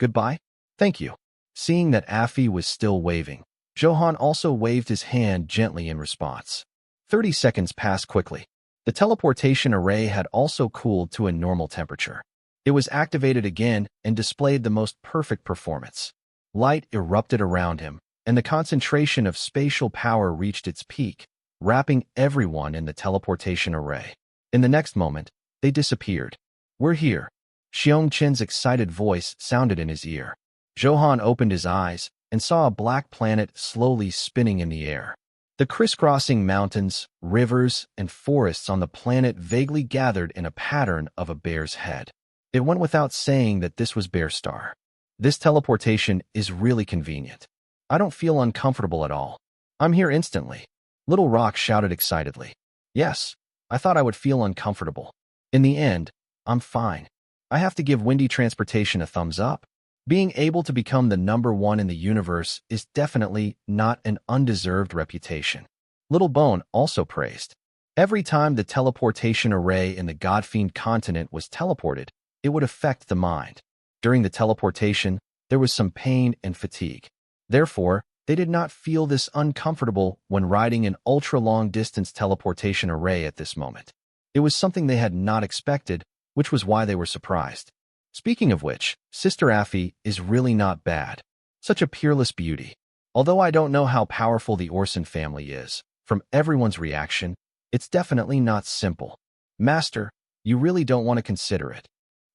Goodbye? Thank you. Seeing that Afi was still waving, Zhou Han also waved his hand gently in response. 30 seconds passed quickly. The teleportation array had also cooled to a normal temperature. It was activated again and displayed the most perfect performance. Light erupted around him, and the concentration of spatial power reached its peak, wrapping everyone in the teleportation array. In the next moment, they disappeared. We're here. Xiong Qin's excited voice sounded in his ear. Zhou Han opened his eyes and saw a black planet slowly spinning in the air. The crisscrossing mountains, rivers, and forests on the planet vaguely gathered in a pattern of a bear's head. It went without saying that this was Bear Star. This teleportation is really convenient. I don't feel uncomfortable at all. I'm here instantly. Little Rock shouted excitedly. Yes, I thought I would feel uncomfortable. In the end, I'm fine. I have to give Windy Transportation a thumbs up. Being able to become the #1 in the universe is definitely not an undeserved reputation. Little Bone also praised. Every time the teleportation array in the Godfiend continent was teleported, it would affect the mind. During the teleportation, there was some pain and fatigue. Therefore, they did not feel this uncomfortable when riding an ultra-long-distance teleportation array at this moment. It was something they had not expected, which was why they were surprised. Speaking of which, Sister Afi is really not bad. Such a peerless beauty. Although I don't know how powerful the Orson family is, from everyone's reaction, it's definitely not simple. Master, you really don't want to consider it.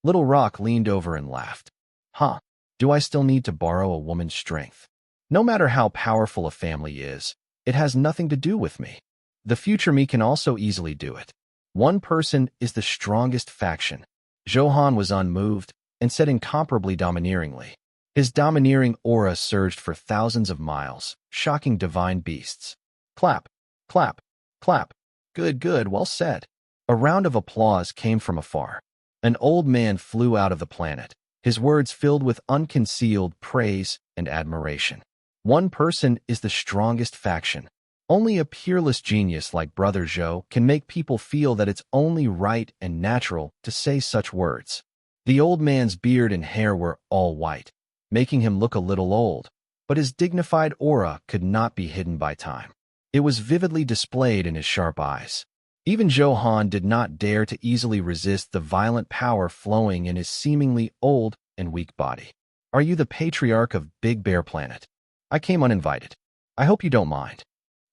Little Rock leaned over and laughed. Huh, do I still need to borrow a woman's strength? No matter how powerful a family is, it has nothing to do with me. The future me can also easily do it. One person is the strongest faction. Zhou Han was unmoved and said incomparably domineeringly. His domineering aura surged for thousands of miles, shocking divine beasts. Clap, clap, clap. Good, good, well said. A round of applause came from afar. An old man flew out of the planet, his words filled with unconcealed praise and admiration. One person is the strongest faction. Only a peerless genius like Brother Zhou can make people feel that it's only right and natural to say such words. The old man's beard and hair were all white, making him look a little old, but his dignified aura could not be hidden by time. It was vividly displayed in his sharp eyes. Even Zhou Han did not dare to easily resist the violent power flowing in his seemingly old and weak body. Are you the patriarch of Big Bear Planet? I came uninvited. I hope you don't mind.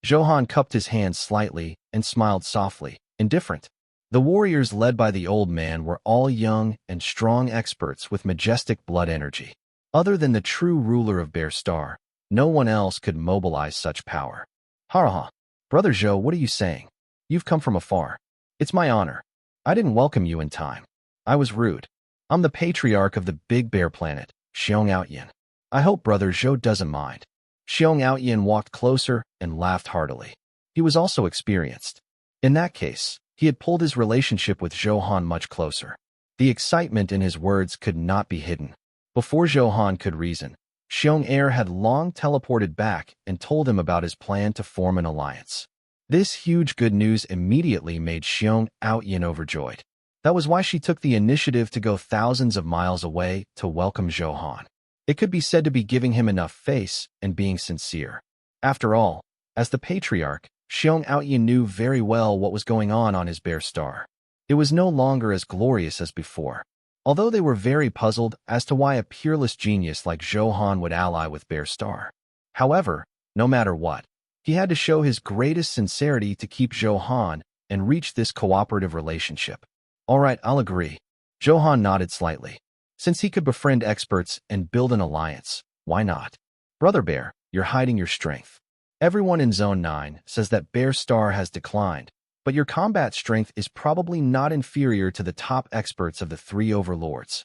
Zhou Han cupped his hands slightly and smiled softly, indifferent. The warriors led by the old man were all young and strong experts with majestic blood energy. Other than the true ruler of Bear Star, no one else could mobilize such power. Ha! Brother Zhou, what are you saying? You've come from afar. It's my honor. I didn't welcome you in time. I was rude. I'm the patriarch of the Big Bear Planet, Xiong Outyin. I hope Brother Zhou doesn't mind. Xiong Outyin walked closer and laughed heartily. He was also experienced. In that case, he had pulled his relationship with Zhou Han much closer. The excitement in his words could not be hidden. Before Zhou Han could reason, Xiong Air had long teleported back and told him about his plan to form an alliance. This huge good news immediately made Xiong Outyin overjoyed. That was why she took the initiative to go thousands of miles away to welcome Zhou Han. It could be said to be giving him enough face and being sincere. After all, as the patriarch, Xiong Outyin knew very well what was going on his Bear Star. It was no longer as glorious as before. Although they were very puzzled as to why a peerless genius like Zhou Han would ally with Bear Star. However, no matter what, he had to show his greatest sincerity to keep Zhou Han and reach this cooperative relationship. All right, I'll agree. Zhou Han nodded slightly. Since he could befriend experts and build an alliance, why not? Brother Bear, you're hiding your strength. Everyone in Zone 9 says that Bear Star has declined, but your combat strength is probably not inferior to the top experts of the 3 overlords.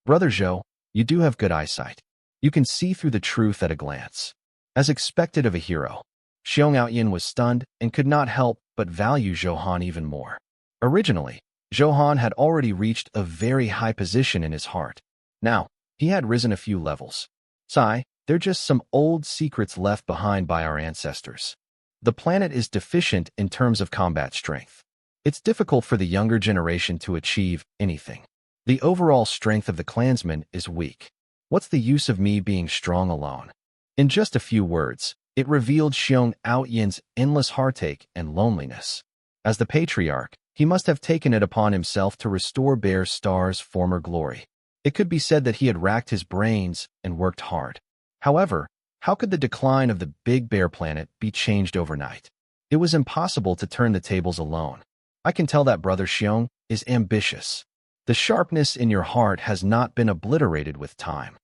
Brother Zhou, you do have good eyesight. You can see through the truth at a glance. As expected of a hero, Xiong Outyin was stunned and could not help but value Zhou Han even more. Originally, Zhou Han had already reached a very high position in his heart. Now, he had risen a few levels. Sigh, they're just some old secrets left behind by our ancestors. The planet is deficient in terms of combat strength. It's difficult for the younger generation to achieve anything. The overall strength of the clansmen is weak. What's the use of me being strong alone? In just a few words, it revealed Xiong Aoyin's endless heartache and loneliness. As the patriarch, he must have taken it upon himself to restore Bear Star's former glory. It could be said that he had racked his brains and worked hard. However, how could the decline of the Big Bear planet be changed overnight? It was impossible to turn the tables alone. I can tell that Brother Xiong is ambitious. The sharpness in your heart has not been obliterated with time.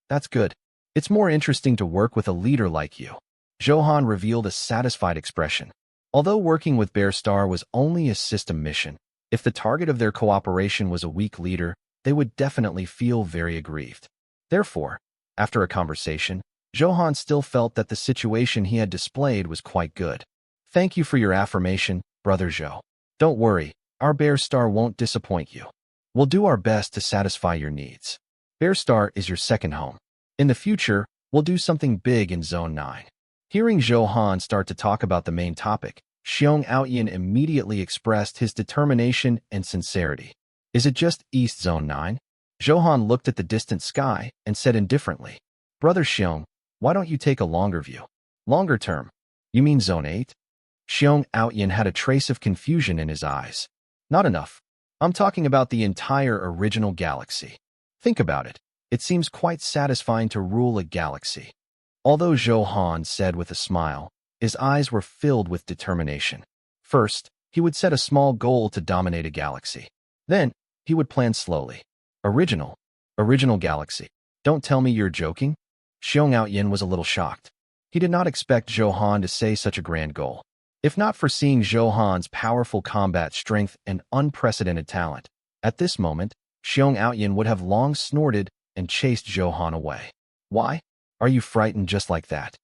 That's good. It's more interesting to work with a leader like you. Zhou Han revealed a satisfied expression. Although working with Bear Star was only a system mission, if the target of their cooperation was a weak leader, they would definitely feel very aggrieved. Therefore, after a conversation, Zhou Han still felt that the situation he had displayed was quite good. Thank you for your affirmation, Brother Zhou. Don't worry, our Bear Star won't disappoint you. We'll do our best to satisfy your needs. Bear Star is your second home. In the future, we'll do something big in Zone 9. Hearing Zhou Han start to talk about the main topic, Xiong Aoyin immediately expressed his determination and sincerity. Is it just East Zone 9? Zhou Han looked at the distant sky and said indifferently, Brother Xiong, why don't you take a longer view? Longer term? You mean Zone 8? Xiong Aoyin had a trace of confusion in his eyes. Not enough. I'm talking about the entire original galaxy. Think about it. It seems quite satisfying to rule a galaxy. Although Zhou Han said with a smile, his eyes were filled with determination. First, he would set a small goal to dominate a galaxy. Then, he would plan slowly. Original galaxy. Don't tell me you're joking? Xiong Aoyin was a little shocked. He did not expect Zhou Han to say such a grand goal. If not for seeing Zhou Han's powerful combat strength and unprecedented talent, at this moment, Xiong Aoyin would have long snorted and chased Zhou Han away. Why? Are you frightened just like that?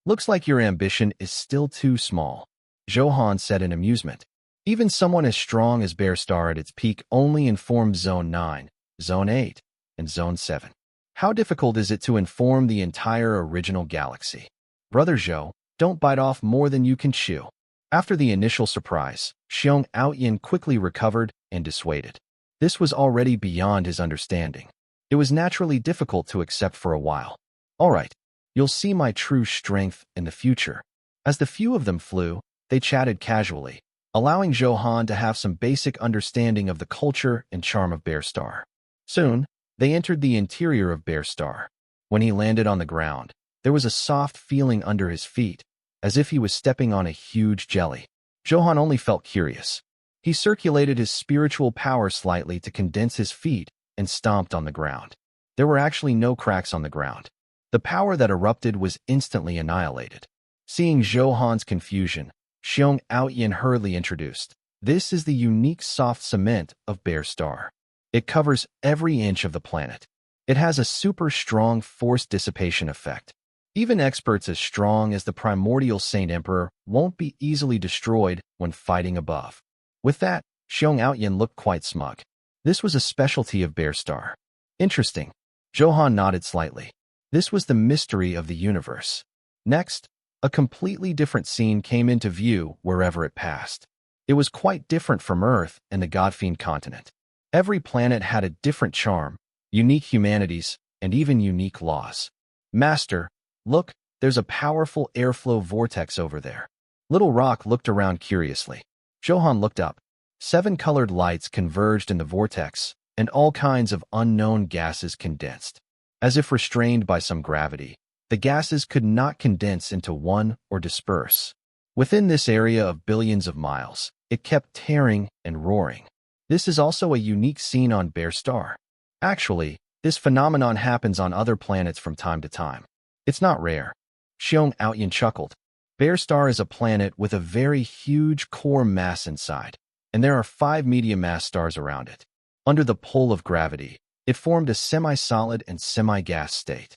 Looks like your ambition is still too small, Zhou Han said in amusement. Even someone as strong as Bear Star at its peak only informed Zone 9, Zone 8, and Zone 7. How difficult is it to inform the entire original galaxy? Brother Zhou, don't bite off more than you can chew. After the initial surprise, Xiong Aoyin quickly recovered and dissuaded. This was already beyond his understanding. It was naturally difficult to accept for a while. All right, you'll see my true strength in the future. As the few of them flew, they chatted casually, allowing Zhou Han to have some basic understanding of the culture and charm of Bear Star. Soon, they entered the interior of Bear Star. When he landed on the ground, there was a soft feeling under his feet, as if he was stepping on a huge jelly. Zhou Han only felt curious. He circulated his spiritual power slightly to condense his feet and stomped on the ground. There were actually no cracks on the ground. The power that erupted was instantly annihilated. Seeing Zhou Han's confusion, Xiong Aoyin hurriedly introduced, This is the unique soft cement of Bear Star. It covers every inch of the planet. It has a super strong force dissipation effect. Even experts as strong as the primordial Saint Emperor won't be easily destroyed when fighting above. With that, Xiong Aoyin looked quite smug. This was a specialty of Bear Star. Interesting. Zhou Han nodded slightly. This was the mystery of the universe. Next, a completely different scene came into view wherever it passed. It was quite different from Earth and the Godfiend continent. Every planet had a different charm, unique humanities, and even unique laws. Master, look, there's a powerful airflow vortex over there. Little Rock looked around curiously. Zhou Han looked up. 7 colored lights converged in the vortex, and all kinds of unknown gases condensed. As if restrained by some gravity, the gases could not condense into one or disperse. Within this area of billions of miles, it kept tearing and roaring. This is also a unique scene on Bear Star. Actually, this phenomenon happens on other planets from time to time. It's not rare. Xiong Aoyin chuckled. Bear Star is a planet with a very huge core mass inside, and there are 5 medium mass stars around it. Under the pull of gravity, it formed a semi-solid and semi-gas state.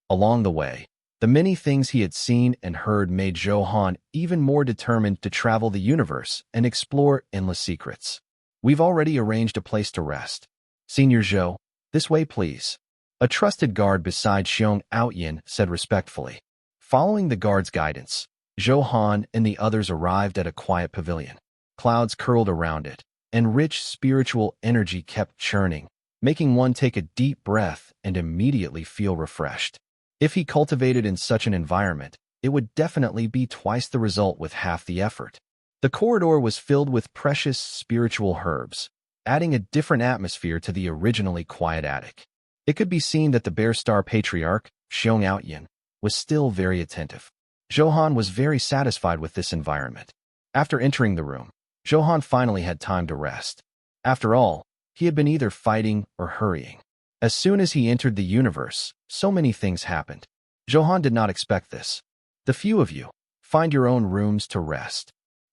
Along the way, the many things he had seen and heard made Zhou Han even more determined to travel the universe and explore endless secrets. We've already arranged a place to rest. Senior Zhou, this way please. A trusted guard beside Xiong Aoyin said respectfully. Following the guard's guidance, Zhou Han and the others arrived at a quiet pavilion. Clouds curled around it, and rich spiritual energy kept churning, making one take a deep breath and immediately feel refreshed. If he cultivated in such an environment, it would definitely be twice the result with half the effort. The corridor was filled with precious spiritual herbs, adding a different atmosphere to the originally quiet attic. It could be seen that the Bear Star Patriarch, Xiong Outyin, was still very attentive. Zhou Han was very satisfied with this environment. After entering the room, Zhou Han finally had time to rest. After all, he had been either fighting or hurrying. As soon as he entered the universe, so many things happened. Zhou Han did not expect this. The few of you, find your own rooms to rest.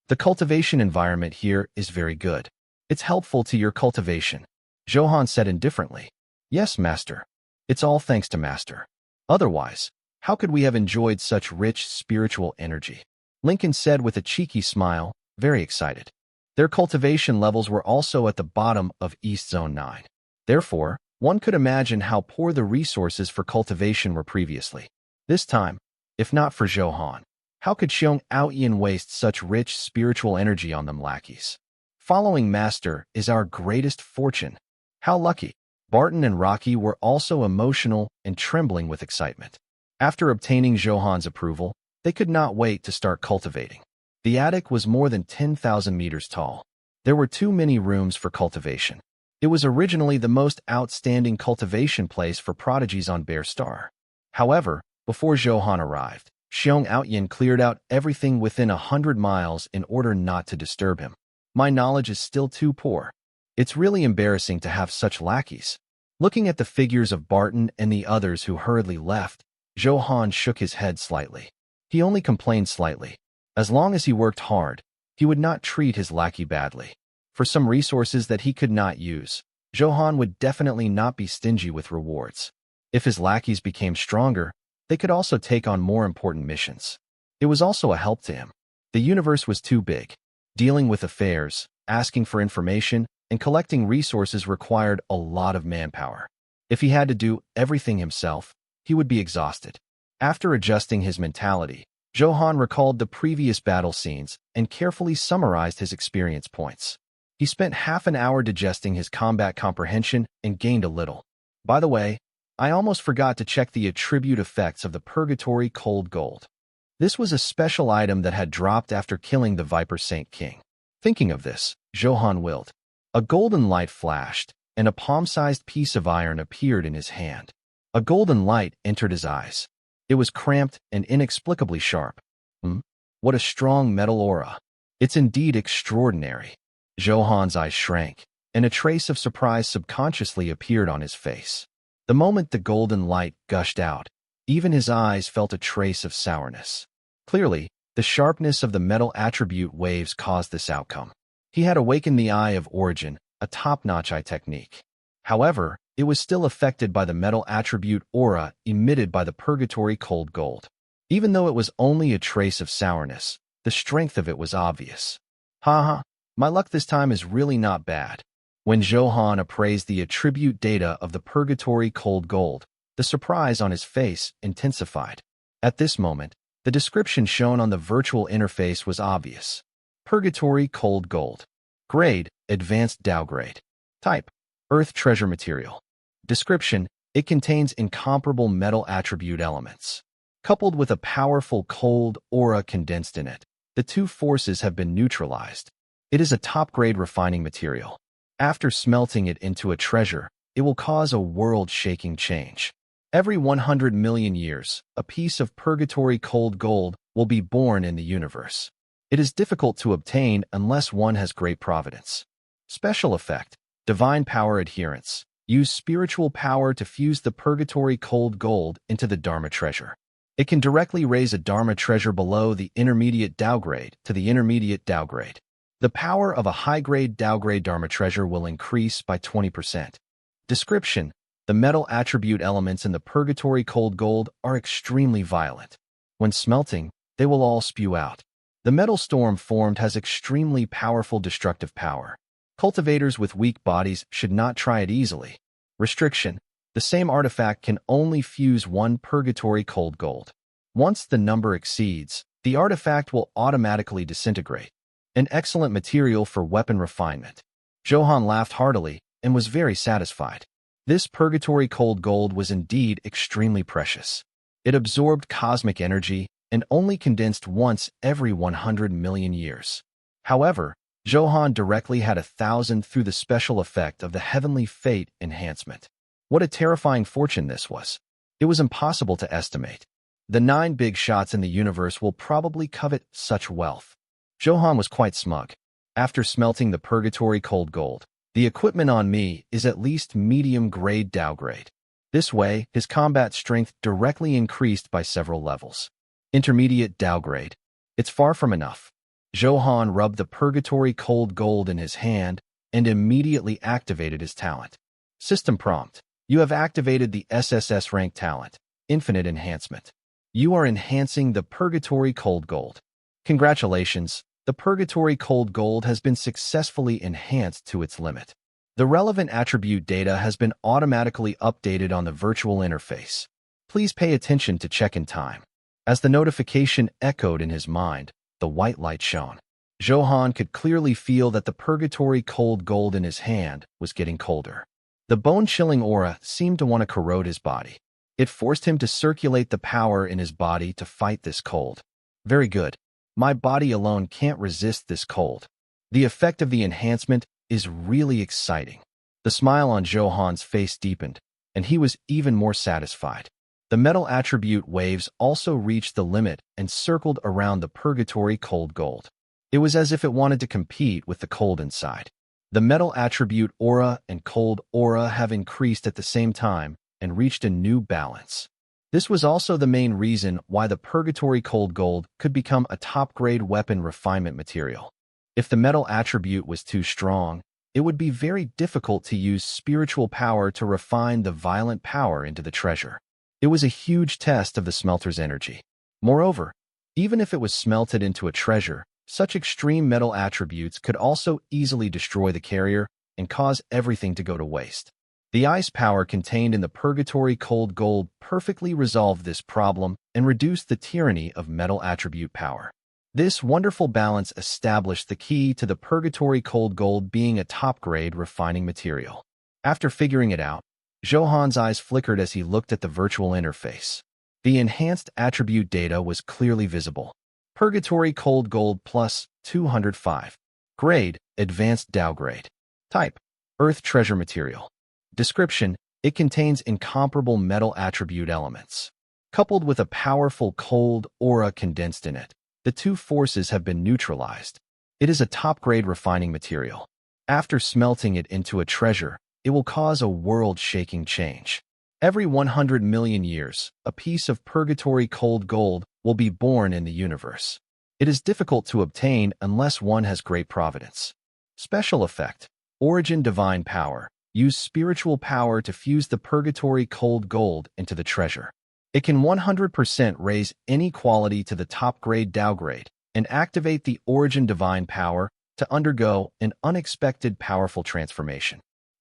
The cultivation environment here is very good. It's helpful to your cultivation. Zhou Han said indifferently. Yes, Master. It's all thanks to Master. Otherwise, how could we have enjoyed such rich spiritual energy? Lincoln said with a cheeky smile, very excited. Their cultivation levels were also at the bottom of East Zone 9. Therefore, one could imagine how poor the resources for cultivation were previously. This time, if not for Zhou Han, how could Xiong Outyin waste such rich spiritual energy on them lackeys? Following Master is our greatest fortune. How lucky! Barton and Rocky were also emotional and trembling with excitement. After obtaining Zhou Han's approval, they could not wait to start cultivating. The attic was more than 10,000 meters tall. There were too many rooms for cultivation. It was originally the most outstanding cultivation place for prodigies on Bear Star. However, before Zhou Han arrived, Xiong Outyin cleared out everything within 100 miles in order not to disturb him. My knowledge is still too poor. It's really embarrassing to have such lackeys. Looking at the figures of Barton and the others who hurriedly left, Zhou Han shook his head slightly. He only complained slightly. As long as he worked hard, he would not treat his lackey badly. For some resources that he could not use, Zhou Han would definitely not be stingy with rewards. If his lackeys became stronger, they could also take on more important missions. It was also a help to him. The universe was too big. Dealing with affairs, asking for information, and collecting resources required a lot of manpower. If he had to do everything himself, he would be exhausted. After adjusting his mentality, Zhou Han recalled the previous battle scenes and carefully summarized his experience points. He spent half an hour digesting his combat comprehension and gained a little. By the way, I almost forgot to check the attribute effects of the Purgatory Cold Gold. This was a special item that had dropped after killing the Viper Saint King. Thinking of this, Zhou Han willed. A golden light flashed, and a palm-sized piece of iron appeared in his hand. A golden light entered his eyes. It was cramped and inexplicably sharp. What a strong metal aura. It's indeed extraordinary. Zhou Han's eyes shrank, and a trace of surprise subconsciously appeared on his face. The moment the golden light gushed out, even his eyes felt a trace of sourness. Clearly, the sharpness of the metal attribute waves caused this outcome. He had awakened the Eye of Origin, a top-notch eye technique. However, it was still affected by the metal attribute aura emitted by the Purgatory Cold Gold. Even though it was only a trace of sourness, the strength of it was obvious. Haha, my luck this time is really not bad. When Zhou Han appraised the attribute data of the Purgatory Cold Gold, the surprise on his face intensified. At this moment, the description shown on the virtual interface was obvious. Purgatory Cold Gold. Grade, Advanced Dow Grade. Type, Earth Treasure Material. Description, it contains incomparable metal attribute elements. Coupled with a powerful cold aura condensed in it, the two forces have been neutralized. It is a top-grade refining material. After smelting it into a treasure, it will cause a world-shaking change. Every 100 million years, a piece of Purgatory Cold Gold will be born in the universe. It is difficult to obtain unless one has great providence. Special effect, Divine Power Adherence. Use spiritual power to fuse the Purgatory Cold Gold into the Dharma treasure. It can directly raise a Dharma treasure below the intermediate Dow grade to the intermediate Dow grade. The power of a high-grade Dow grade Dharma treasure will increase by 20%. Description, the metal attribute elements in the Purgatory Cold Gold are extremely violent. When smelting, they will all spew out. The metal storm formed has extremely powerful destructive power. Cultivators with weak bodies should not try it easily. Restriction, the same artifact can only fuse one Purgatory Cold Gold. Once the number exceeds, the artifact will automatically disintegrate. An excellent material for weapon refinement. Zhou Han laughed heartily and was very satisfied. This purgatory cold gold was indeed extremely precious. It absorbed cosmic energy and only condensed once every 100 million years. However, Zhou Han directly had 1,000 through the special effect of the heavenly fate enhancement. What a terrifying fortune this was. It was impossible to estimate. The 9 big shots in the universe will probably covet such wealth. Zhou Han was quite smug. After smelting the purgatory cold gold, the equipment on me is at least medium-grade downgrade. This way, his combat strength directly increased by several levels. Intermediate downgrade. It's far from enough. Zhou Han rubbed the purgatory cold gold in his hand and immediately activated his talent. System prompt. You have activated the SSS rank talent, Infinite Enhancement. You are enhancing the purgatory cold gold. Congratulations, the purgatory cold gold has been successfully enhanced to its limit. The relevant attribute data has been automatically updated on the virtual interface. Please pay attention to check in time. As the notification echoed in his mind, the white light shone. Zhou Han could clearly feel that the purgatory cold gold in his hand was getting colder. The bone-chilling aura seemed to want to corrode his body. It forced him to circulate the power in his body to fight this cold. Very good. My body alone can't resist this cold. The effect of the enhancement is really exciting. The smile on Zhou Han's face deepened, and he was even more satisfied. The metal attribute waves also reached the limit and circled around the purgatory cold gold. It was as if it wanted to compete with the cold inside. The metal attribute aura and cold aura have increased at the same time and reached a new balance. This was also the main reason why the purgatory cold gold could become a top-grade weapon refinement material. If the metal attribute was too strong, it would be very difficult to use spiritual power to refine the violent power into the treasure. It was a huge test of the smelter's energy. Moreover, even if it was smelted into a treasure, such extreme metal attributes could also easily destroy the carrier and cause everything to go to waste. The ice power contained in the purgatory cold gold perfectly resolved this problem and reduced the tyranny of metal attribute power. This wonderful balance established the key to the purgatory cold gold being a top-grade refining material. After figuring it out, Zhou Han's eyes flickered as he looked at the virtual interface. The enhanced attribute data was clearly visible. Purgatory cold gold plus 205. Grade, advanced downgrade. Type, earth treasure material. Description, it contains incomparable metal attribute elements. Coupled with a powerful cold aura condensed in it, the two forces have been neutralized. It is a top-grade refining material. After smelting it into a treasure, it will cause a world-shaking change. Every 100 million years, a piece of purgatory cold gold will be born in the universe. It is difficult to obtain unless one has great providence. Special effect, origin divine power. Use spiritual power to fuse the purgatory cold gold into the treasure. It can 100% raise any quality to the top-grade downgrade and activate the origin divine power to undergo an unexpected powerful transformation.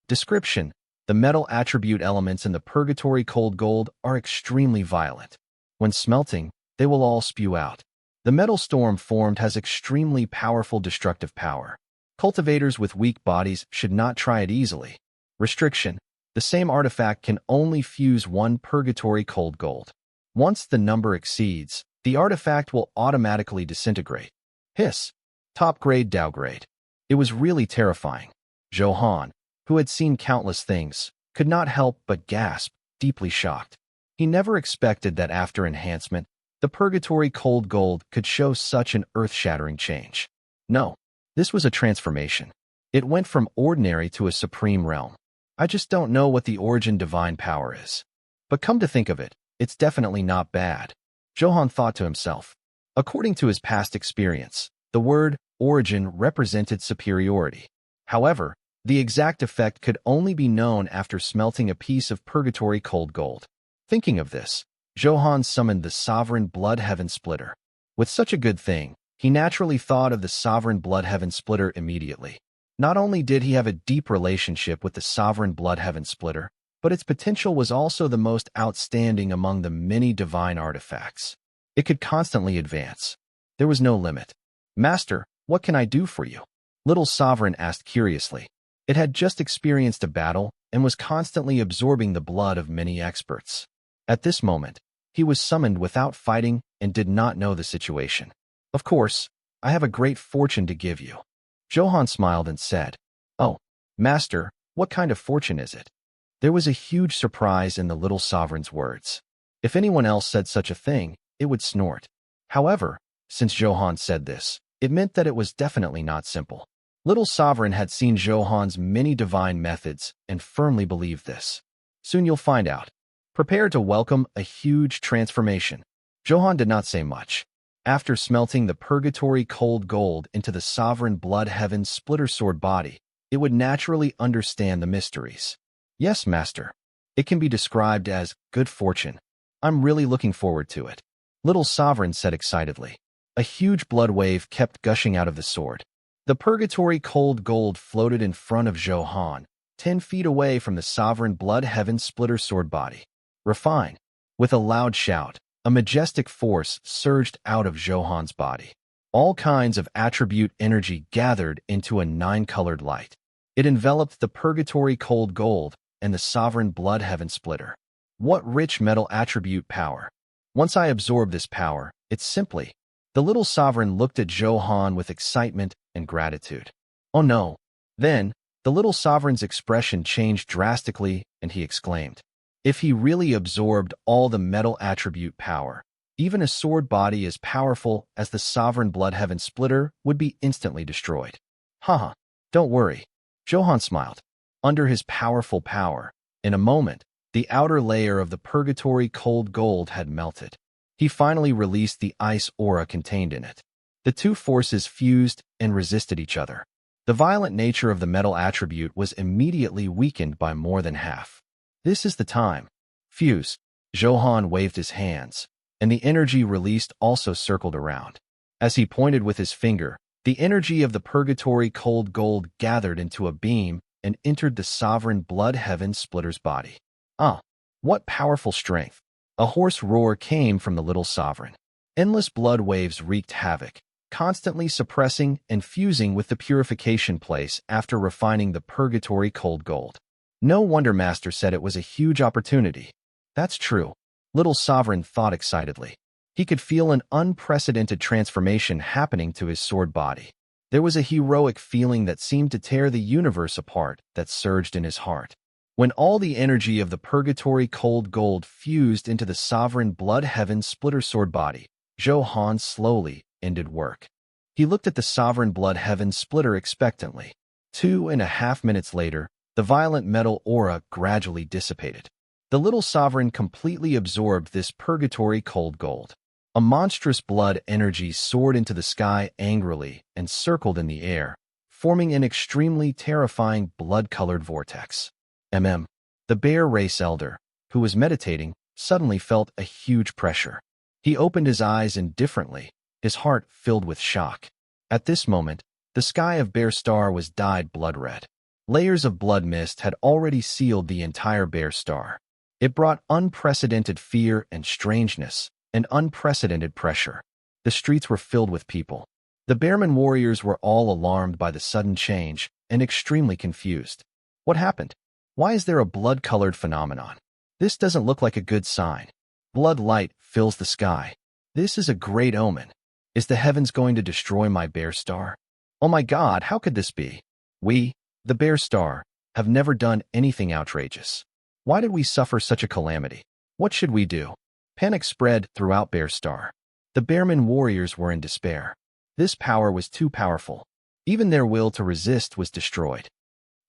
Description, the metal attribute elements in the purgatory cold gold are extremely violent. When smelting, they will all spew out. The metal storm formed has extremely powerful destructive power. Cultivators with weak bodies should not try it easily. Restriction, the same artifact can only fuse one purgatory cold gold. Once the number exceeds, the artifact will automatically disintegrate. Hiss, top-grade downgrade. It was really terrifying. Zhou Han, who had seen countless things, could not help but gasp, deeply shocked. He never expected that after enhancement, the purgatory cold gold could show such an earth-shattering change. No, this was a transformation. It went from ordinary to a supreme realm. I just don't know what the origin divine power is. But come to think of it, it's definitely not bad. Zhou Han thought to himself. According to his past experience, the word origin represented superiority. However, the exact effect could only be known after smelting a piece of purgatory cold gold. Thinking of this, Zhou Han summoned the Sovereign Blood Heaven Splitter. With such a good thing, he naturally thought of the Sovereign Blood Heaven Splitter immediately. Not only did he have a deep relationship with the Sovereign Blood Heaven Splitter, but its potential was also the most outstanding among the many divine artifacts. It could constantly advance. There was no limit. Master, what can I do for you? Little Sovereign asked curiously. It had just experienced a battle and was constantly absorbing the blood of many experts. At this moment, he was summoned without fighting and did not know the situation. Of course, I have a great fortune to give you. Zhou Han smiled and said, "Oh, Master, what kind of fortune is it?" There was a huge surprise in the little sovereign's words. If anyone else said such a thing, it would snort. However, since Zhou Han said this, it meant that it was definitely not simple. Little Sovereign had seen Zhou Han's many divine methods and firmly believed this. Soon you'll find out. Prepare to welcome a huge transformation. Zhou Han did not say much. After smelting the purgatory cold gold into the sovereign blood heaven splitter sword body, it would naturally understand the mysteries. Yes, Master. It can be described as good fortune. I'm really looking forward to it. Little Sovereign said excitedly. A huge blood wave kept gushing out of the sword. The purgatory cold gold floated in front of Zhou Han, 10 feet away from the sovereign blood heaven splitter sword body. Refine. With a loud shout, a majestic force surged out of Zhou Han's body. All kinds of attribute energy gathered into a 9-colored light. It enveloped the purgatory cold gold and the sovereign blood heaven splitter. What rich metal attribute power! Once I absorb this power, it's simply... The little sovereign looked at Zhou Han with excitement and gratitude. Oh no! Then, the little sovereign's expression changed drastically and he exclaimed, if he really absorbed all the metal attribute power, even a sword body as powerful as the sovereign blood heaven splitter would be instantly destroyed. Haha, don't worry. Zhou Han smiled. Under his powerful power, in a moment, the outer layer of the purgatory cold gold had melted. He finally released the ice aura contained in it. The two forces fused and resisted each other. The violent nature of the metal attribute was immediately weakened by more than half. This is the time. Fuse. Zhou Han waved his hands, and the energy released also circled around. As he pointed with his finger, the energy of the purgatory cold gold gathered into a beam and entered the sovereign blood heaven splitter's body. Ah, what powerful strength! A hoarse roar came from the little sovereign. Endless blood waves wreaked havoc, constantly suppressing and fusing with the purification place after refining the purgatory cold gold. No wonder Master said it was a huge opportunity. That's true. Little Sovereign thought excitedly. He could feel an unprecedented transformation happening to his sword body. There was a heroic feeling that seemed to tear the universe apart that surged in his heart. When all the energy of the purgatory cold gold fused into the sovereign blood heaven splitter sword body, Zhou Han slowly ended work. He looked at the sovereign blood heaven splitter expectantly. 2.5 minutes later, the violent metal aura gradually dissipated. The little sovereign completely absorbed this purgatory cold gold. A monstrous blood energy soared into the sky angrily and circled in the air, forming an extremely terrifying blood-colored vortex. The bear race elder, who was meditating, suddenly felt a huge pressure. He opened his eyes indifferently, his heart filled with shock. At this moment, the sky of Bear Star was dyed blood red. Layers of blood mist had already sealed the entire Bear Star. It brought unprecedented fear and strangeness, and unprecedented pressure. The streets were filled with people. The Bearman warriors were all alarmed by the sudden change and extremely confused. What happened? Why is there a blood-colored phenomenon? This doesn't look like a good sign. Blood light fills the sky. This is a great omen. Is the heavens going to destroy my Bear Star? Oh my God, how could this be? We, the Bear Star, have never done anything outrageous. Why did we suffer such a calamity? What should we do? Panic spread throughout Bear Star. The Bearman warriors were in despair. This power was too powerful. Even their will to resist was destroyed.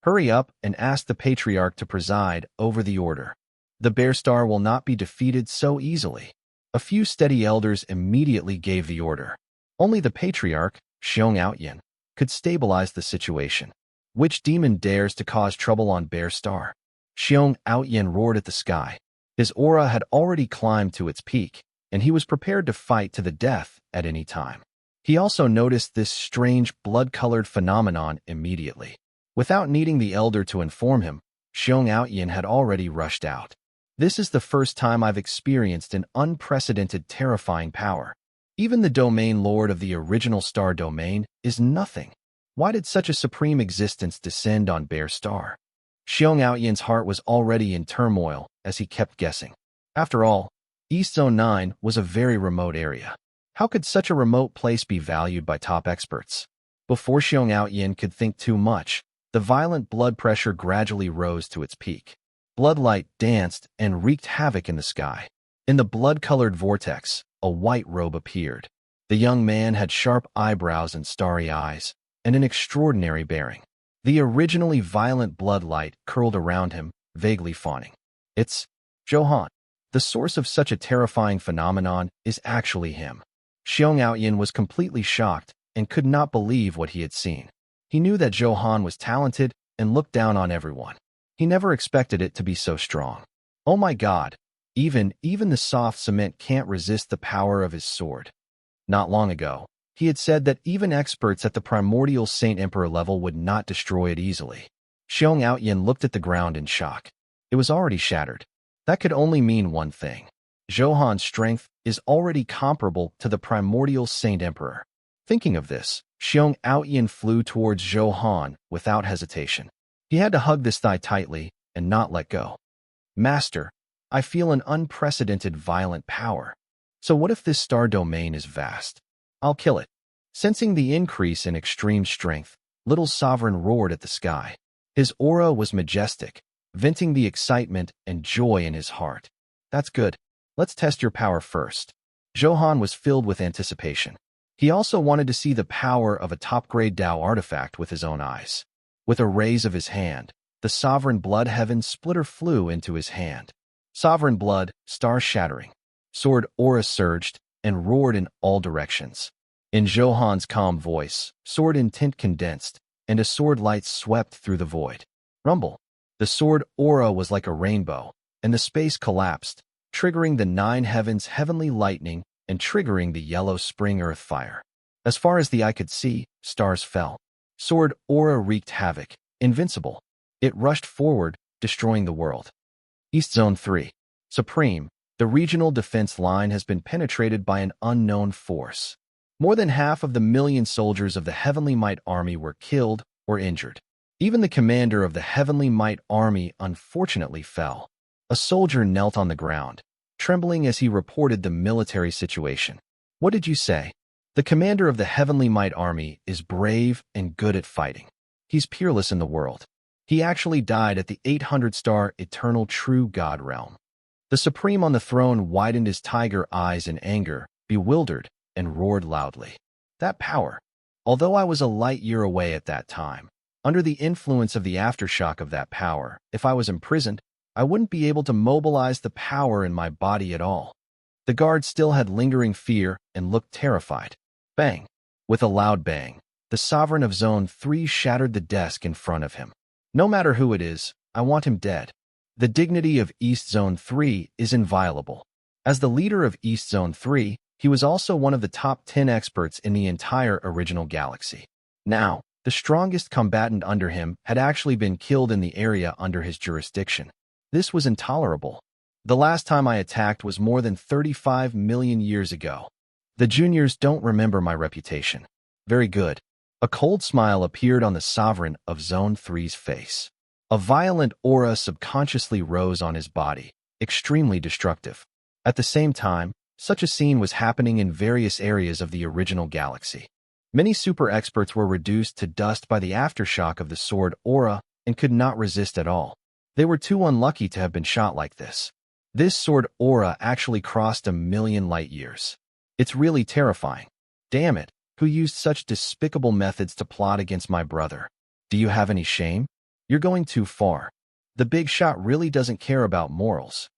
Hurry up and ask the Patriarch to preside over the order. The Bear Star will not be defeated so easily. A few steady elders immediately gave the order. Only the Patriarch, Xiong Outyin, could stabilize the situation. Which demon dares to cause trouble on Bear Star? Xiong Outyin roared at the sky. His aura had already climbed to its peak, and he was prepared to fight to the death at any time. He also noticed this strange blood-colored phenomenon immediately. Without needing the elder to inform him, Xiong Outyin had already rushed out. This is the first time I've experienced an unprecedented terrifying power. Even the domain lord of the original star domain is nothing. Why did such a supreme existence descend on Bear Star? Xiong Aoyin's heart was already in turmoil as he kept guessing. After all, East Zone 9 was a very remote area. How could such a remote place be valued by top experts? Before Xiong Aoyin could think too much, the violent blood pressure gradually rose to its peak. Bloodlight danced and wreaked havoc in the sky. In the blood-colored vortex, a white robe appeared. The young man had sharp eyebrows and starry eyes, and an extraordinary bearing. The originally violent bloodlight curled around him, vaguely fawning. It's Zhou Han. The source of such a terrifying phenomenon is actually him. Xiong Aoyin was completely shocked and could not believe what he had seen. He knew that Zhou Han was talented and looked down on everyone. He never expected it to be so strong. Oh my God, even the soft cement can't resist the power of his sword. Not long ago, he had said that even experts at the primordial Saint Emperor level would not destroy it easily. Xiong Aoyin looked at the ground in shock. It was already shattered. That could only mean one thing. Zhou Han's strength is already comparable to the primordial Saint Emperor. Thinking of this, Xiong Aoyin flew towards Zhou Han without hesitation. He had to hug this thigh tightly and not let go. Master, I feel an unprecedented violent power. So what if this star domain is vast? I'll kill it. Sensing the increase in extreme strength, little sovereign roared at the sky. His aura was majestic, venting the excitement and joy in his heart. That's good. Let's test your power first. Zhou Han was filled with anticipation. He also wanted to see the power of a top-grade Dao artifact with his own eyes. With a raise of his hand, the sovereign blood heaven splitter flew into his hand. Sovereign blood, star-shattering. Sword aura surged and roared in all directions. In Zhou Han's calm voice, sword intent condensed, and a sword light swept through the void. Rumble. The sword aura was like a rainbow, and the space collapsed, triggering the 9 heavens' heavenly lightning and triggering the yellow spring earth fire. As far as the eye could see, stars fell. Sword aura wreaked havoc, invincible. It rushed forward, destroying the world. East Zone 3. Supreme. The regional defense line has been penetrated by an unknown force. More than half of the million soldiers of the Heavenly Might Army were killed or injured. Even the commander of the Heavenly Might Army unfortunately fell. A soldier knelt on the ground, trembling as he reported the military situation. What did you say? The commander of the Heavenly Might Army is brave and good at fighting. He's peerless in the world. He actually died at the 800-star Eternal True God realm. The Supreme on the throne widened his tiger eyes in anger, bewildered, and roared loudly. That power. Although I was a light year away at that time, under the influence of the aftershock of that power, if I was imprisoned, I wouldn't be able to mobilize the power in my body at all. The guard still had lingering fear and looked terrified. Bang! With a loud bang, the sovereign of Zone 3 shattered the desk in front of him. No matter who it is, I want him dead. The dignity of East Zone 3 is inviolable. As the leader of East Zone 3, he was also one of the top 10 experts in the entire original galaxy. Now, the strongest combatant under him had actually been killed in the area under his jurisdiction. This was intolerable. The last time I attacked was more than 35 million years ago. The juniors don't remember my reputation. Very good. A cold smile appeared on the sovereign of Zone 3's face. A violent aura subconsciously rose on his body, extremely destructive. At the same time, such a scene was happening in various areas of the original galaxy. Many super experts were reduced to dust by the aftershock of the sword aura and could not resist at all. They were too unlucky to have been shot like this. This sword aura actually crossed 1,000,000 light years. It's really terrifying. Damn it, who used such despicable methods to plot against my brother? Do you have any shame? You're going too far. The big shot really doesn't care about morals.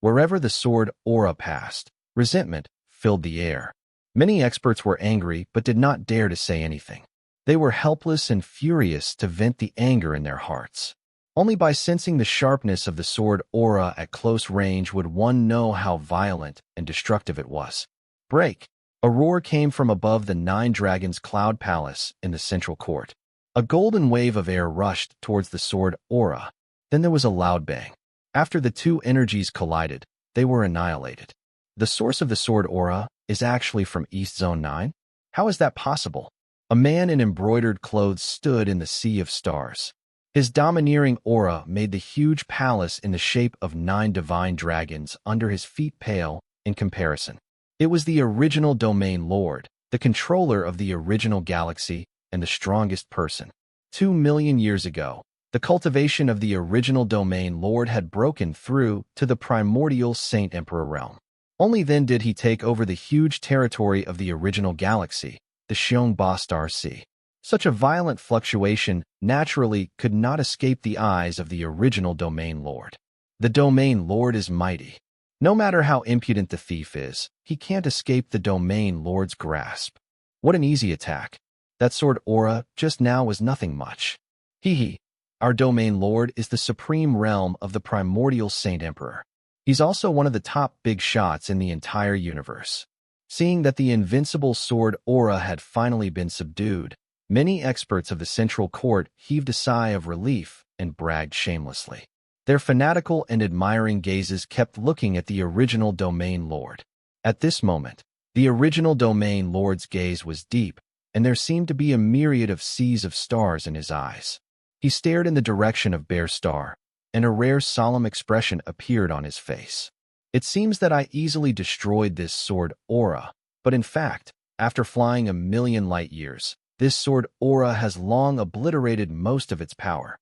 Wherever the sword aura passed, resentment filled the air. Many experts were angry but did not dare to say anything. They were helpless and furious to vent the anger in their hearts. Only by sensing the sharpness of the sword aura at close range would one know how violent and destructive it was. Break! A roar came from above the 9 Dragons Cloud Palace in the central court. A golden wave of air rushed towards the sword aura. Then there was a loud bang. After the two energies collided, they were annihilated. The source of the sword aura is actually from East Zone 9? How is that possible? A man in embroidered clothes stood in the sea of stars. His domineering aura made the huge palace in the shape of 9 divine dragons under his feet pale in comparison. It was the original domain lord, the controller of the original galaxy, and the strongest person. 2 million years ago, the cultivation of the original domain lord had broken through to the primordial Saint Emperor realm. Only then did he take over the huge territory of the original galaxy, the Xiongba Star Sea. Such a violent fluctuation naturally could not escape the eyes of the original domain lord. The domain lord is mighty. No matter how impudent the thief is, he can't escape the domain lord's grasp. What an easy attack. That sword aura just now was nothing much. Hee. Our domain lord is the supreme realm of the primordial Saint Emperor. He's also one of the top big shots in the entire universe. Seeing that the invincible sword aura had finally been subdued, many experts of the central court heaved a sigh of relief and bragged shamelessly. Their fanatical and admiring gazes kept looking at the original domain lord. At this moment, the original domain lord's gaze was deep, and there seemed to be a myriad of seas of stars in his eyes. He stared in the direction of Bear Star, and a rare solemn expression appeared on his face. It seems that I easily destroyed this sword aura, but in fact, after flying 1,000,000 light years, this sword aura has long obliterated most of its power.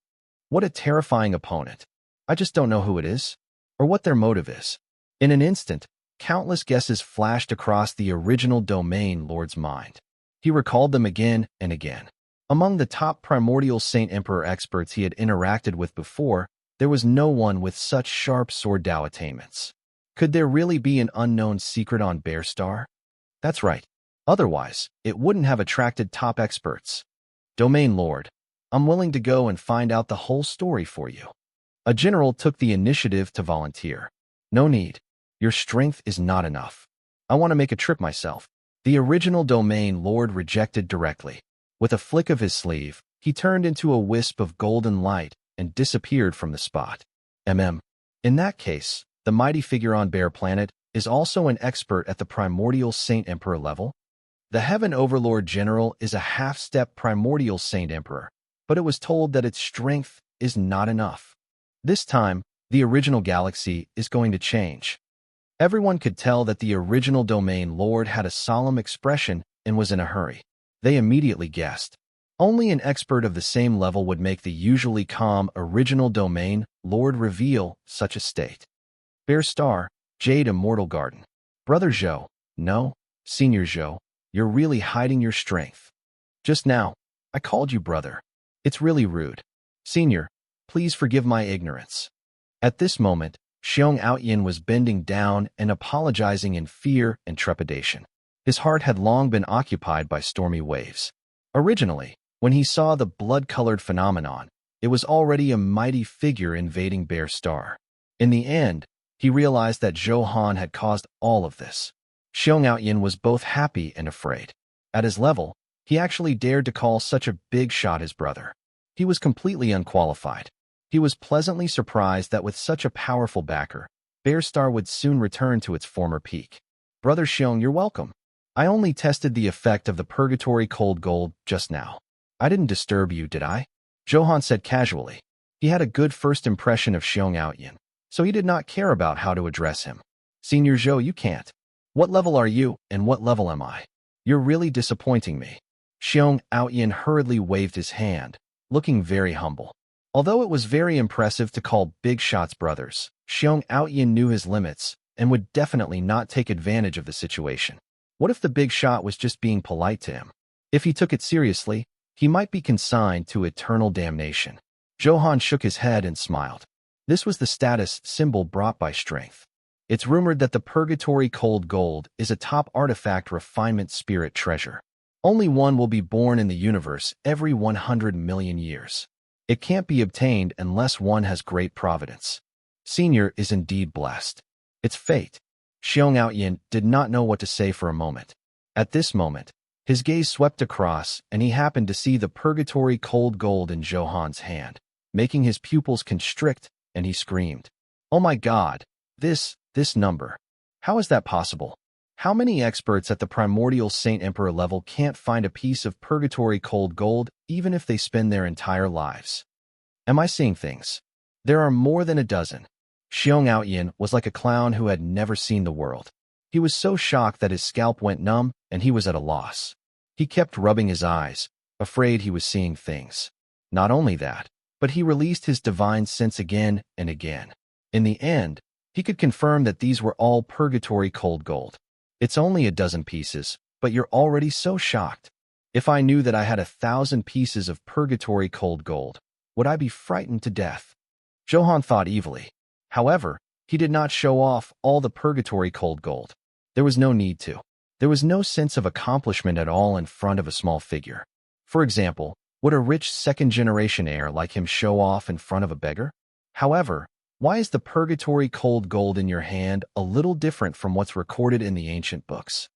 What a terrifying opponent. I just don't know who it is, or what their motive is. In an instant, countless guesses flashed across the original domain lord's mind. He recalled them again and again. Among the top primordial Saint Emperor experts he had interacted with before, there was no one with such sharp sword Dao attainments. Could there really be an unknown secret on Bear Star? That's right. Otherwise, it wouldn't have attracted top experts. Domain Lord, I'm willing to go and find out the whole story for you. A general took the initiative to volunteer. No need. Your strength is not enough. I want to make a trip myself. The original domain lord rejected directly. With a flick of his sleeve, he turned into a wisp of golden light and disappeared from the spot. In that case, the mighty figure on Bear Planet is also an expert at the primordial Saint Emperor level. The Heaven Overlord General is a half-step primordial Saint Emperor, but it was told that its strength is not enough. This time, the original galaxy is going to change. Everyone could tell that the original domain lord had a solemn expression and was in a hurry. They immediately guessed. Only an expert of the same level would make the usually calm original domain lord reveal such a state. Bear Star, Jade Immortal Garden. Brother Zhou, no, Senior Zhou, you're really hiding your strength. Just now, I called you brother. It's really rude. Senior, please forgive my ignorance. At this moment, Xiong Outyin was bending down and apologizing in fear and trepidation. His heart had long been occupied by stormy waves. Originally, when he saw the blood-colored phenomenon, it was already a mighty figure invading Bear Star. In the end, he realized that Zhou Han had caused all of this. Xiong Outyin was both happy and afraid. At his level, he actually dared to call such a big shot his brother. He was completely unqualified. He was pleasantly surprised that with such a powerful backer, Bear Star would soon return to its former peak. Brother Xiong, you're welcome. I only tested the effect of the purgatory cold gold just now. I didn't disturb you, did I? Zhou Han said casually. He had a good first impression of Xiong Outyin, so he did not care about how to address him. Senior Zhou, you can't. What level are you, and what level am I? You're really disappointing me. Xiong Outyin hurriedly waved his hand, looking very humble. Although it was very impressive to call big shots brothers, Xiong Outyin knew his limits and would definitely not take advantage of the situation. What if the big shot was just being polite to him? If he took it seriously, he might be consigned to eternal damnation. Zhou Han shook his head and smiled. This was the status symbol brought by strength. It's rumored that the Purgatory Cold Gold is a top artifact refinement spirit treasure. Only one will be born in the universe every 100 million years. It can't be obtained unless one has great providence. Senior is indeed blessed. It's fate. Xiong Outyin did not know what to say for a moment. At this moment, his gaze swept across and he happened to see the Purgatory Cold Gold in Zhou Han's hand, making his pupils constrict, and he screamed, "Oh my God, this number. How is that possible? How many experts at the primordial Saint Emperor level can't find a piece of Purgatory Cold Gold even if they spend their entire lives?" Am I seeing things? There are more than a dozen. Xiong Aoyin was like a clown who had never seen the world. He was so shocked that his scalp went numb and he was at a loss. He kept rubbing his eyes, afraid he was seeing things. Not only that, but he released his divine sense again and again. In the end, he could confirm that these were all purgatory cold gold. It's only a dozen pieces, but you're already so shocked. If I knew that I had 1,000 pieces of purgatory cold gold, would I be frightened to death? Zhou Han thought evilly. However, he did not show off all the purgatory cold gold. There was no need to. There was no sense of accomplishment at all in front of a small figure. For example, would a rich second-generation heir like him show off in front of a beggar? However, why is the purgatory cold gold in your hand a little different from what's recorded in the ancient books?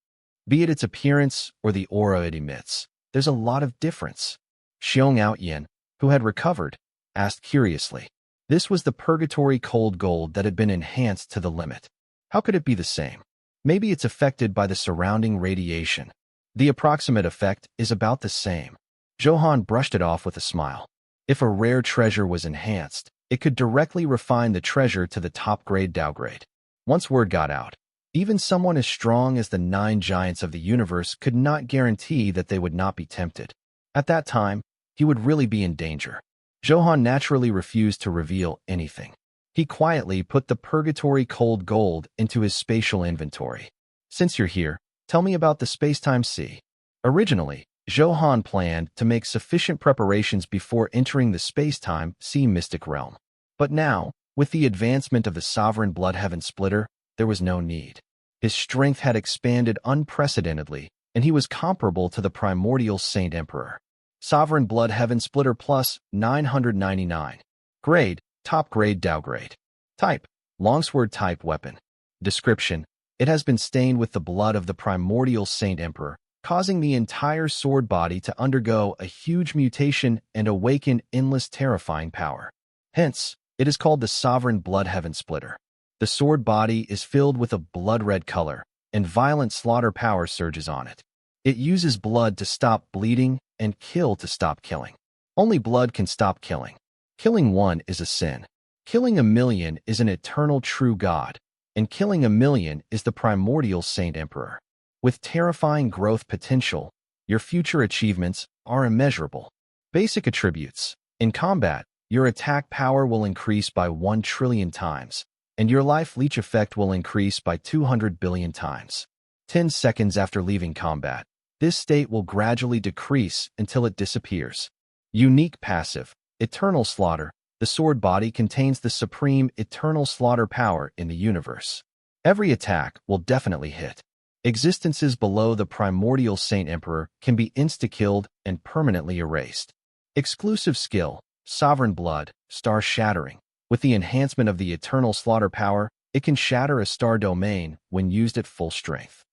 Be it its appearance or the aura it emits, there's a lot of difference. Xiong Aoyin, who had recovered, asked curiously. This was the purgatory cold gold that had been enhanced to the limit. How could it be the same? Maybe it's affected by the surrounding radiation. The approximate effect is about the same. Zhou Han brushed it off with a smile. If a rare treasure was enhanced, it could directly refine the treasure to the top-grade Dao grade. Once word got out, even someone as strong as the 9 giants of the universe could not guarantee that they would not be tempted. At that time, he would really be in danger. Zhou Han naturally refused to reveal anything. He quietly put the purgatory cold gold into his spatial inventory. Since you're here, tell me about the space-time sea. Originally, Zhou Han planned to make sufficient preparations before entering the space-time sea mystic realm. But now, with the advancement of the sovereign blood heaven splitter, there was no need. His strength had expanded unprecedentedly, and he was comparable to the primordial Saint Emperor. Sovereign blood heaven splitter plus 999. Grade, top grade Dao grade. Type, longsword type weapon. Description, it has been stained with the blood of the primordial Saint Emperor, causing the entire sword body to undergo a huge mutation and awaken endless terrifying power. Hence, it is called the Sovereign Blood Heaven Splitter. The sword body is filled with a blood-red color, and violent slaughter power surges on it. It uses blood to stop bleeding and kill to stop killing. Only blood can stop killing. Killing one is a sin. Killing a million is an eternal true God, and killing a million is the primordial Saint Emperor. With terrifying growth potential, your future achievements are immeasurable. Basic attributes. In combat, your attack power will increase by 1 trillion times, and your life leech effect will increase by 200 billion times. 10 seconds after leaving combat, this state will gradually decrease until it disappears. Unique passive, Eternal Slaughter. The sword body contains the supreme eternal slaughter power in the universe. Every attack will definitely hit. Existences below the primordial Saint Emperor can be insta-killed and permanently erased. Exclusive skill, Sovereign Blood, Star Shattering. With the enhancement of the eternal slaughter power, it can shatter a star domain when used at full strength.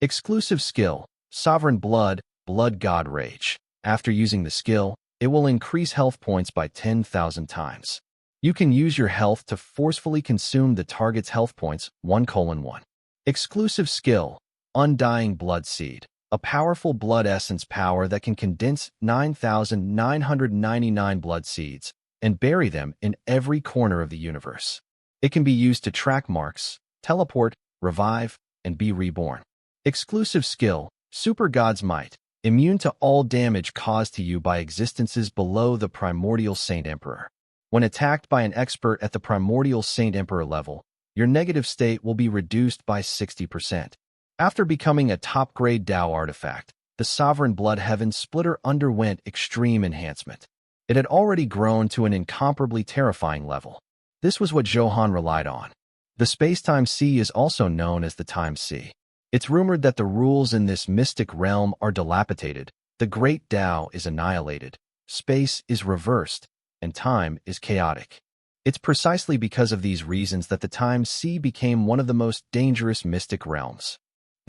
Exclusive skill, Sovereign Blood, Blood God Rage. After using the skill, it will increase health points by 10,000 times. You can use your health to forcefully consume the target's health points 1:1. Exclusive skill, Undying Blood Seed. A powerful blood essence power that can condense 9,999 blood seeds and bury them in every corner of the universe. It can be used to track marks, teleport, revive, and be reborn. Exclusive skill, Super God's Might. Immune to all damage caused to you by existences below the primordial Saint Emperor. When attacked by an expert at the primordial Saint Emperor level, your negative state will be reduced by 60%. After becoming a top-grade Dao artifact, the Sovereign Blood Heaven Splitter underwent extreme enhancement. It had already grown to an incomparably terrifying level. This was what Zhou Han relied on. The space-time sea is also known as the Time Sea. It's rumored that the rules in this mystic realm are dilapidated, the great Tao is annihilated, space is reversed, and time is chaotic. It's precisely because of these reasons that the Time Sea became one of the most dangerous mystic realms.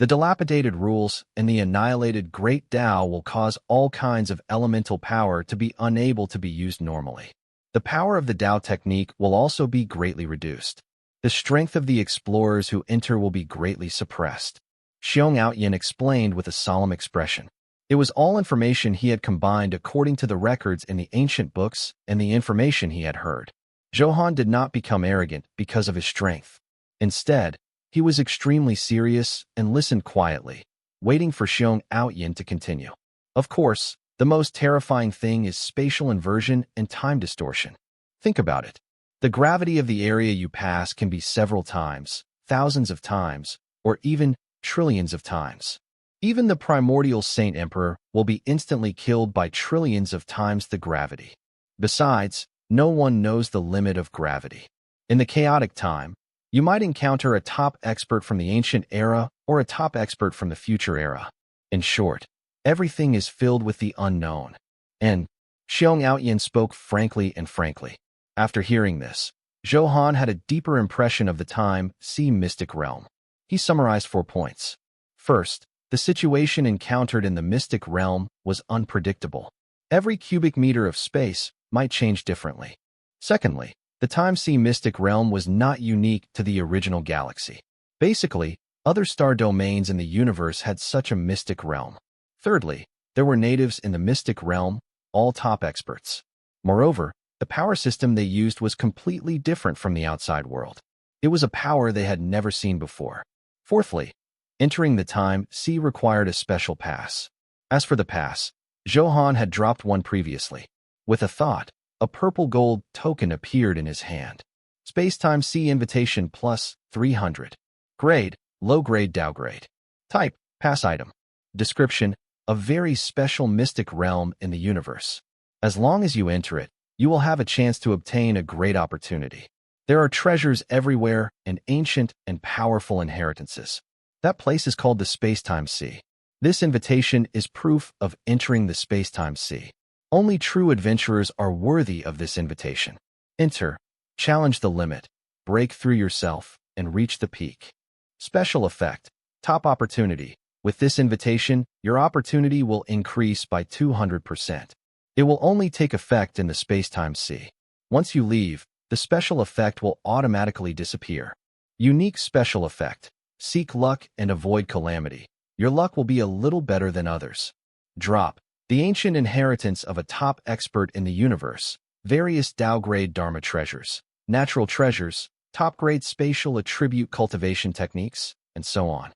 The dilapidated rules and the annihilated great Tao will cause all kinds of elemental power to be unable to be used normally. The power of the Tao technique will also be greatly reduced. The strength of the explorers who enter will be greatly suppressed. Xiong Aoyin explained with a solemn expression. It was all information he had combined according to the records in the ancient books and the information he had heard. Zhou Han did not become arrogant because of his strength. Instead, he was extremely serious and listened quietly, waiting for Xiong Outyin to continue. Of course, the most terrifying thing is spatial inversion and time distortion. Think about it. The gravity of the area you pass can be several times, thousands of times, or even trillions of times. Even the primordial Saint Emperor will be instantly killed by trillions of times the gravity. Besides, no one knows the limit of gravity. In the chaotic time, you might encounter a top expert from the ancient era or a top expert from the future era. In short, everything is filled with the unknown. And Xiong Outyin spoke frankly and frankly. After hearing this, Zhou Han had a deeper impression of the time sea mystic realm. He summarized 4 points. First, the situation encountered in the mystic realm was unpredictable. Every cubic meter of space might change differently. Secondly, the time sea mystic realm was not unique to the original galaxy. Basically, other star domains in the universe had such a mystic realm. Thirdly, there were natives in the mystic realm, all top experts. Moreover, the power system they used was completely different from the outside world. It was a power they had never seen before. Fourthly, entering the time sea required a special pass. As for the pass, Zhou Han had dropped one previously. With a thought, a purple gold token appeared in his hand. Space-time sea invitation plus 300. Grade, low-grade downgrade. Type, pass item. Description, a very special mystic realm in the universe. As long as you enter it, you will have a chance to obtain a great opportunity. There are treasures everywhere and ancient and powerful inheritances. That place is called the Space-Time Sea. This invitation is proof of entering the Space-Time Sea. Only true adventurers are worthy of this invitation. Enter, challenge the limit, break through yourself, and reach the peak. Special effect, top opportunity. With this invitation, your opportunity will increase by 200%. It will only take effect in the Space-Time Sea. Once you leave, the special effect will automatically disappear. Unique special effect. Seek luck and avoid calamity. Your luck will be a little better than others. Drop. The ancient inheritance of a top expert in the universe. Various Tao-grade Dharma treasures. Natural treasures. Top-grade spatial attribute cultivation techniques, and so on.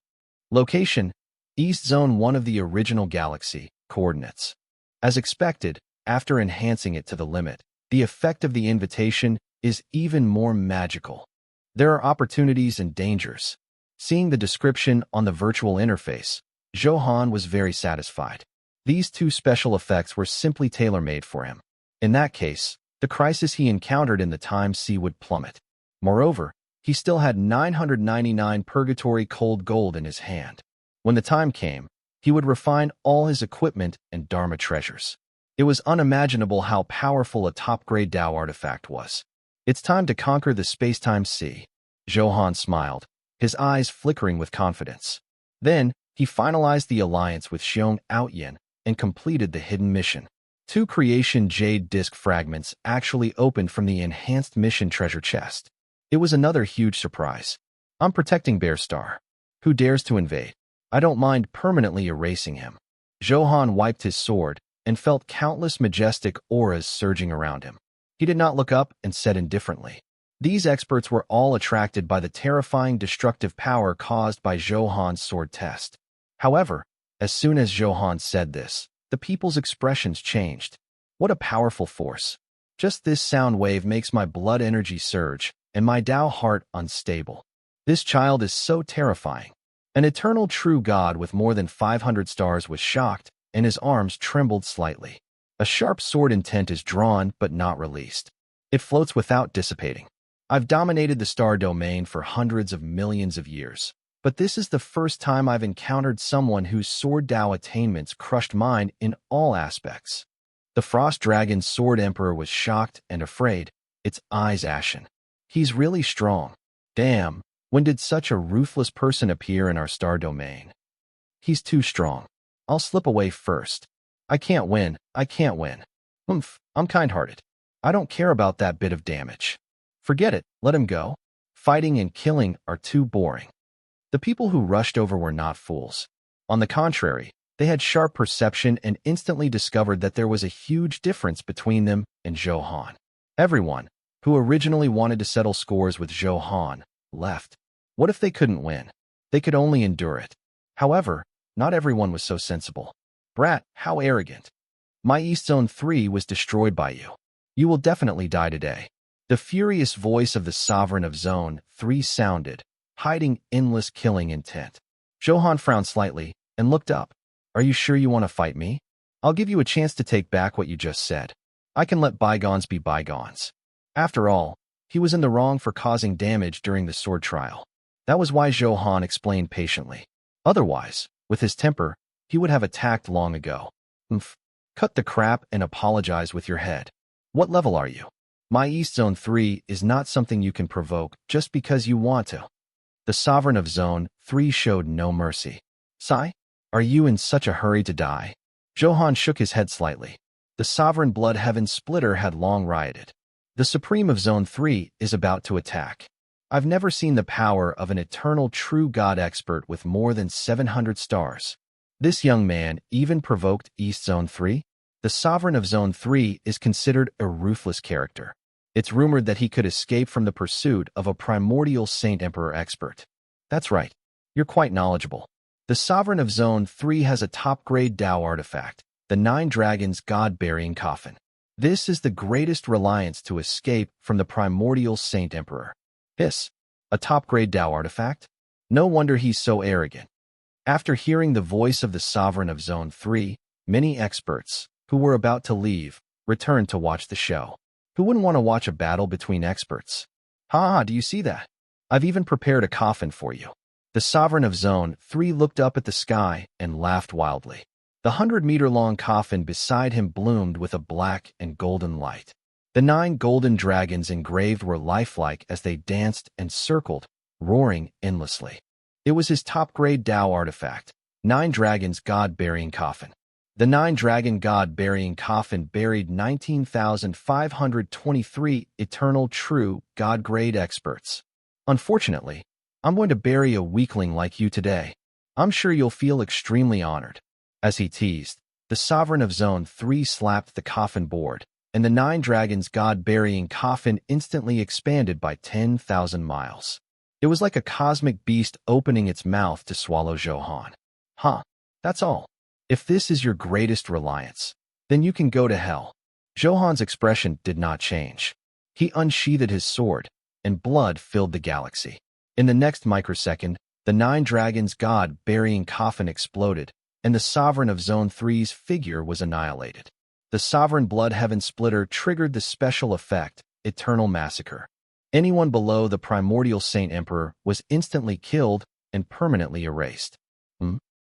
Location. East Zone 1 of the original galaxy. Coordinates. As expected, after enhancing it to the limit, the effect of the invitation is even more magical. There are opportunities and dangers. Seeing the description on the virtual interface, Zhou Han was very satisfied. These 2 special effects were simply tailor-made for him. In that case, the crisis he encountered in the time sea would plummet. Moreover, he still had 999 purgatory cold gold in his hand. When the time came, he would refine all his equipment and Dharma treasures. It was unimaginable how powerful a top-grade Tao artifact was. It's time to conquer the space-time sea. Zhou Han smiled, his eyes flickering with confidence. Then, he finalized the alliance with Xiong Outyin and completed the hidden mission. 2 creation jade disc fragments actually opened from the enhanced mission treasure chest. It was another huge surprise. I'm protecting Bear Star. Who dares to invade? I don't mind permanently erasing him. Zhou Han wiped his sword and felt countless majestic auras surging around him. He did not look up and said indifferently. These experts were all attracted by the terrifying destructive power caused by Zhou Han's sword test. However, as soon as Zhou Han said this, the people's expressions changed. What a powerful force. Just this sound wave makes my blood energy surge and my Tao heart unstable. This child is so terrifying. An eternal true god with more than 500 stars was shocked, and his arms trembled slightly. A sharp sword intent is drawn but not released. It floats without dissipating. I've dominated the star domain for hundreds of millions of years, but this is the first time I've encountered someone whose sword Tao attainments crushed mine in all aspects. The Frost Dragon's Sword Emperor was shocked and afraid, its eyes ashen. He's really strong. Damn, when did such a ruthless person appear in our star domain? He's too strong. I'll slip away first. I can't win. I can't win. I'm kind-hearted. I don't care about that bit of damage. Forget it. Let him go. Fighting and killing are too boring. The people who rushed over were not fools. On the contrary, They had sharp perception and instantly discovered that there was a huge difference between them and Zhou Han. Everyone, who originally wanted to settle scores with Zhou Han, left. What if they couldn't win? They could only endure it. However, not everyone was so sensible. Brat, how arrogant. My East Zone 3 was destroyed by you. You will definitely die today. The furious voice of the sovereign of Zone 3 sounded, hiding endless killing intent. Zhou Han frowned slightly and looked up. Are you sure you want to fight me? I'll give you a chance to take back what you just said. I can let bygones be bygones. After all, he was in the wrong for causing damage during the sword trial. That was why Zhou Han explained patiently. Otherwise, with his temper, he would have attacked long ago. Cut the crap and apologize with your head. What level are you? My East Zone 3 is not something you can provoke just because you want to. The sovereign of Zone 3 showed no mercy. Sai, are you in such a hurry to die? Zhou Han shook his head slightly. The sovereign blood heaven splitter had long rioted. The supreme of Zone 3 is about to attack. I've never seen the power of an eternal true God expert with more than 700 stars. This young man even provoked East Zone 3? The sovereign of Zone 3 is considered a ruthless character. It's rumored that he could escape from the pursuit of a primordial Saint Emperor expert. That's right. You're quite knowledgeable. The sovereign of Zone 3 has a top-grade Tao artifact, the Nine Dragons God-Burying Coffin. This is the greatest reliance to escape from the primordial Saint Emperor. This, a top-grade Tao artifact? No wonder he's so arrogant. After hearing the voice of the sovereign of Zone 3, many experts, who were about to leave, returned to watch the show. Who wouldn't want to watch a battle between experts? Ha, do you see that? I've even prepared a coffin for you. The sovereign of Zone 3 looked up at the sky and laughed wildly. The 100-meter-long coffin beside him bloomed with a black and golden light. The 9 golden dragons engraved were lifelike as they danced and circled, roaring endlessly. It was his top-grade Tao artifact, 9 Dragons God-Burying Coffin. The 9-Dragon God-Burying Coffin buried 19,523 eternal true God-grade experts. Unfortunately, I'm going to bury a weakling like you today. I'm sure you'll feel extremely honored. As he teased, the sovereign of Zone 3 slapped the coffin board, and the 9 Dragons God-Burying Coffin instantly expanded by 10,000 miles. It was like a cosmic beast opening its mouth to swallow Zhou Han. Huh, that's all. If this is your greatest reliance, then you can go to hell. Zhou Han's expression did not change. He unsheathed his sword, and blood filled the galaxy. In the next microsecond, the 9 Dragons God-Burying Coffin exploded, and the sovereign of Zone 3's figure was annihilated. The sovereign blood heaven splitter triggered the special effect, Eternal Massacre. Anyone below the primordial Saint Emperor was instantly killed and permanently erased.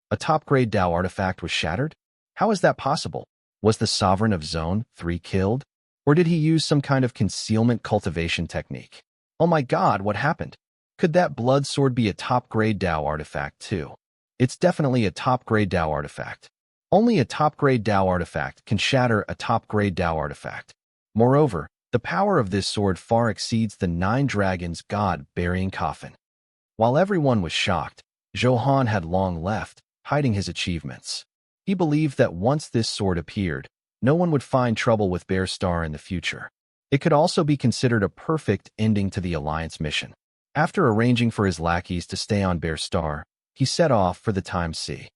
A top-grade Tao artifact was shattered? How is that possible? Was the sovereign of Zone 3 killed? Or did he use some kind of concealment cultivation technique? Oh my god, what happened? Could that blood sword be a top-grade Tao artifact too? It's definitely a top-grade Tao artifact. Only a top-grade Tao artifact can shatter a top-grade Tao artifact. Moreover, the power of this sword far exceeds the 9 Dragons God-Burying Coffin. While everyone was shocked, Zhou Han had long left, hiding his achievements. He believed that once this sword appeared, no one would find trouble with Bear Star in the future. It could also be considered a perfect ending to the Alliance mission. After arranging for his lackeys to stay on Bear Star, he set off for the Time Sea.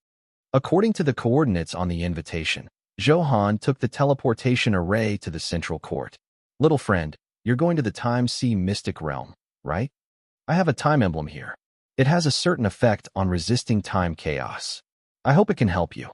According to the coordinates on the invitation, Zhou Han took the teleportation array to the central court. Little friend, you're going to the Time Sea Mystic Realm, right? I have a time emblem here. It has a certain effect on resisting time chaos. I hope it can help you.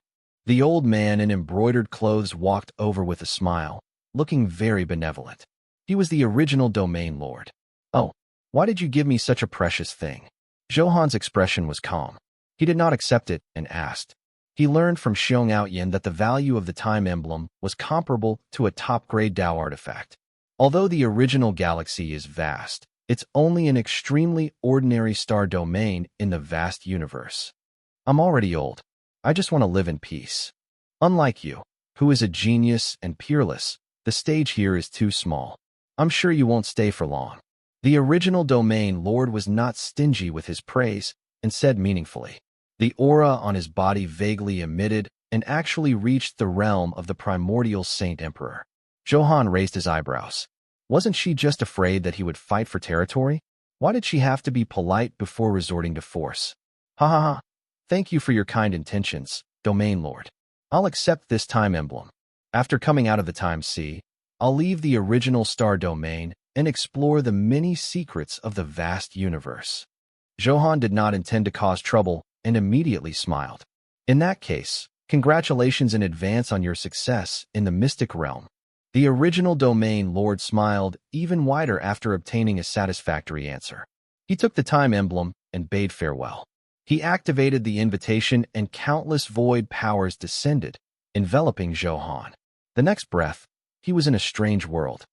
The old man in embroidered clothes walked over with a smile, looking very benevolent. He was the original domain lord. Oh, why did you give me such a precious thing? Zhou Han's expression was calm. He did not accept it and asked. He learned from Xiong Outyin that the value of the time emblem was comparable to a top-grade Tao artifact. Although the original galaxy is vast, it's only an extremely ordinary star domain in the vast universe. I'm already old. I just want to live in peace. Unlike you, who is a genius and peerless, the stage here is too small. I'm sure you won't stay for long. The original domain lord was not stingy with his praise and said meaningfully. The aura on his body vaguely emitted and actually reached the realm of the primordial Saint Emperor. Zhou Han raised his eyebrows. Wasn't she just afraid that he would fight for territory? Why did she have to be polite before resorting to force? Ha ha ha. Thank you for your kind intentions, Domain Lord. I'll accept this time emblem. After coming out of the Time Sea, I'll leave the original star domain and explore the many secrets of the vast universe. Zhou Han did not intend to cause trouble and immediately smiled. In that case, congratulations in advance on your success in the mystic realm. The original domain lord smiled even wider after obtaining a satisfactory answer. He took the time emblem and bade farewell. He activated the invitation and countless void powers descended, enveloping Zhou Han. The next breath, he was in a strange world.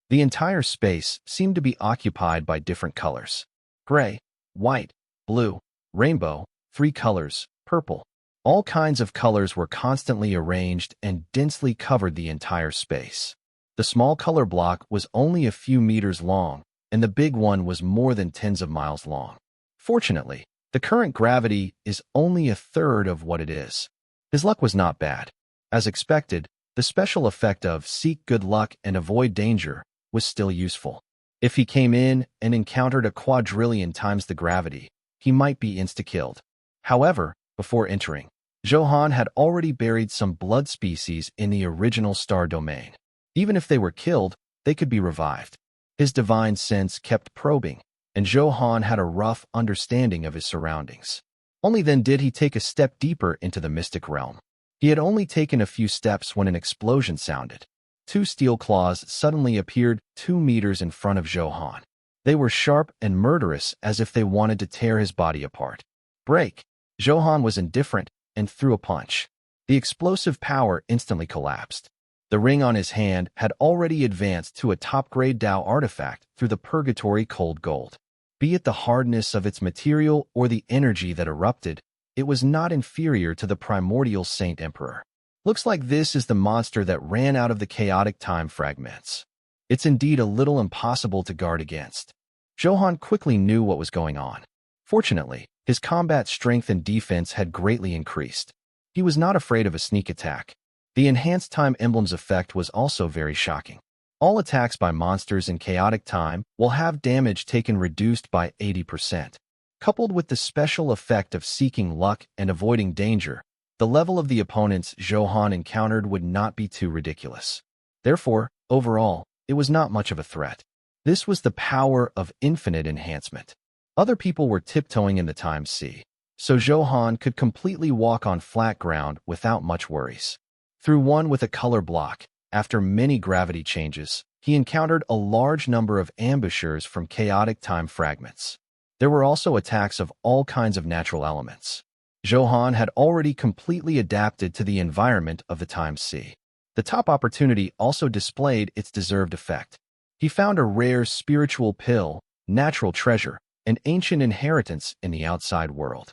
The entire space seemed to be occupied by different colors. Gray, white, blue, rainbow, 3 colors, purple. All kinds of colors were constantly arranged and densely covered the entire space. The small color block was only a few meters long, and the big one was more than tens of miles long. Fortunately, the current gravity is only a third of what it is. His luck was not bad. As expected, the special effect of seek good luck and avoid danger was still useful. If he came in and encountered a quadrillion times the gravity, he might be insta-killed. However, before entering, Zhou Han had already buried some blood species in the original star domain. Even if they were killed, they could be revived. His divine sense kept probing, and Zhou Han had a rough understanding of his surroundings. Only then did he take a step deeper into the mystic realm. He had only taken a few steps when an explosion sounded. 2 steel claws suddenly appeared 2 meters in front of Zhou Han. They were sharp and murderous as if they wanted to tear his body apart. Break! Zhou Han was indifferent and threw a punch. The explosive power instantly collapsed. The ring on his hand had already advanced to a top-grade Dao artifact through the purgatory cold gold. Be it the hardness of its material or the energy that erupted, it was not inferior to the primordial Saint Emperor. Looks like this is the monster that ran out of the chaotic time fragments. It's indeed a little impossible to guard against. Zhou Han quickly knew what was going on. Fortunately, his combat strength and defense had greatly increased. He was not afraid of a sneak attack. The enhanced time emblem's effect was also very shocking. All attacks by monsters in chaotic time will have damage taken reduced by 80%. Coupled with the special effect of seeking luck and avoiding danger, the level of the opponents Zhou Han encountered would not be too ridiculous. Therefore, overall, it was not much of a threat. This was the power of infinite enhancement. Other people were tiptoeing in the Time Sea, so Zhou Han could completely walk on flat ground without much worries. Through one with a color block, after many gravity changes, he encountered a large number of ambushers from chaotic time fragments. There were also attacks of all kinds of natural elements. Zhou Han had already completely adapted to the environment of the Time Sea. The top opportunity also displayed its deserved effect. He found a rare spiritual pill, natural treasure, and ancient inheritance in the outside world.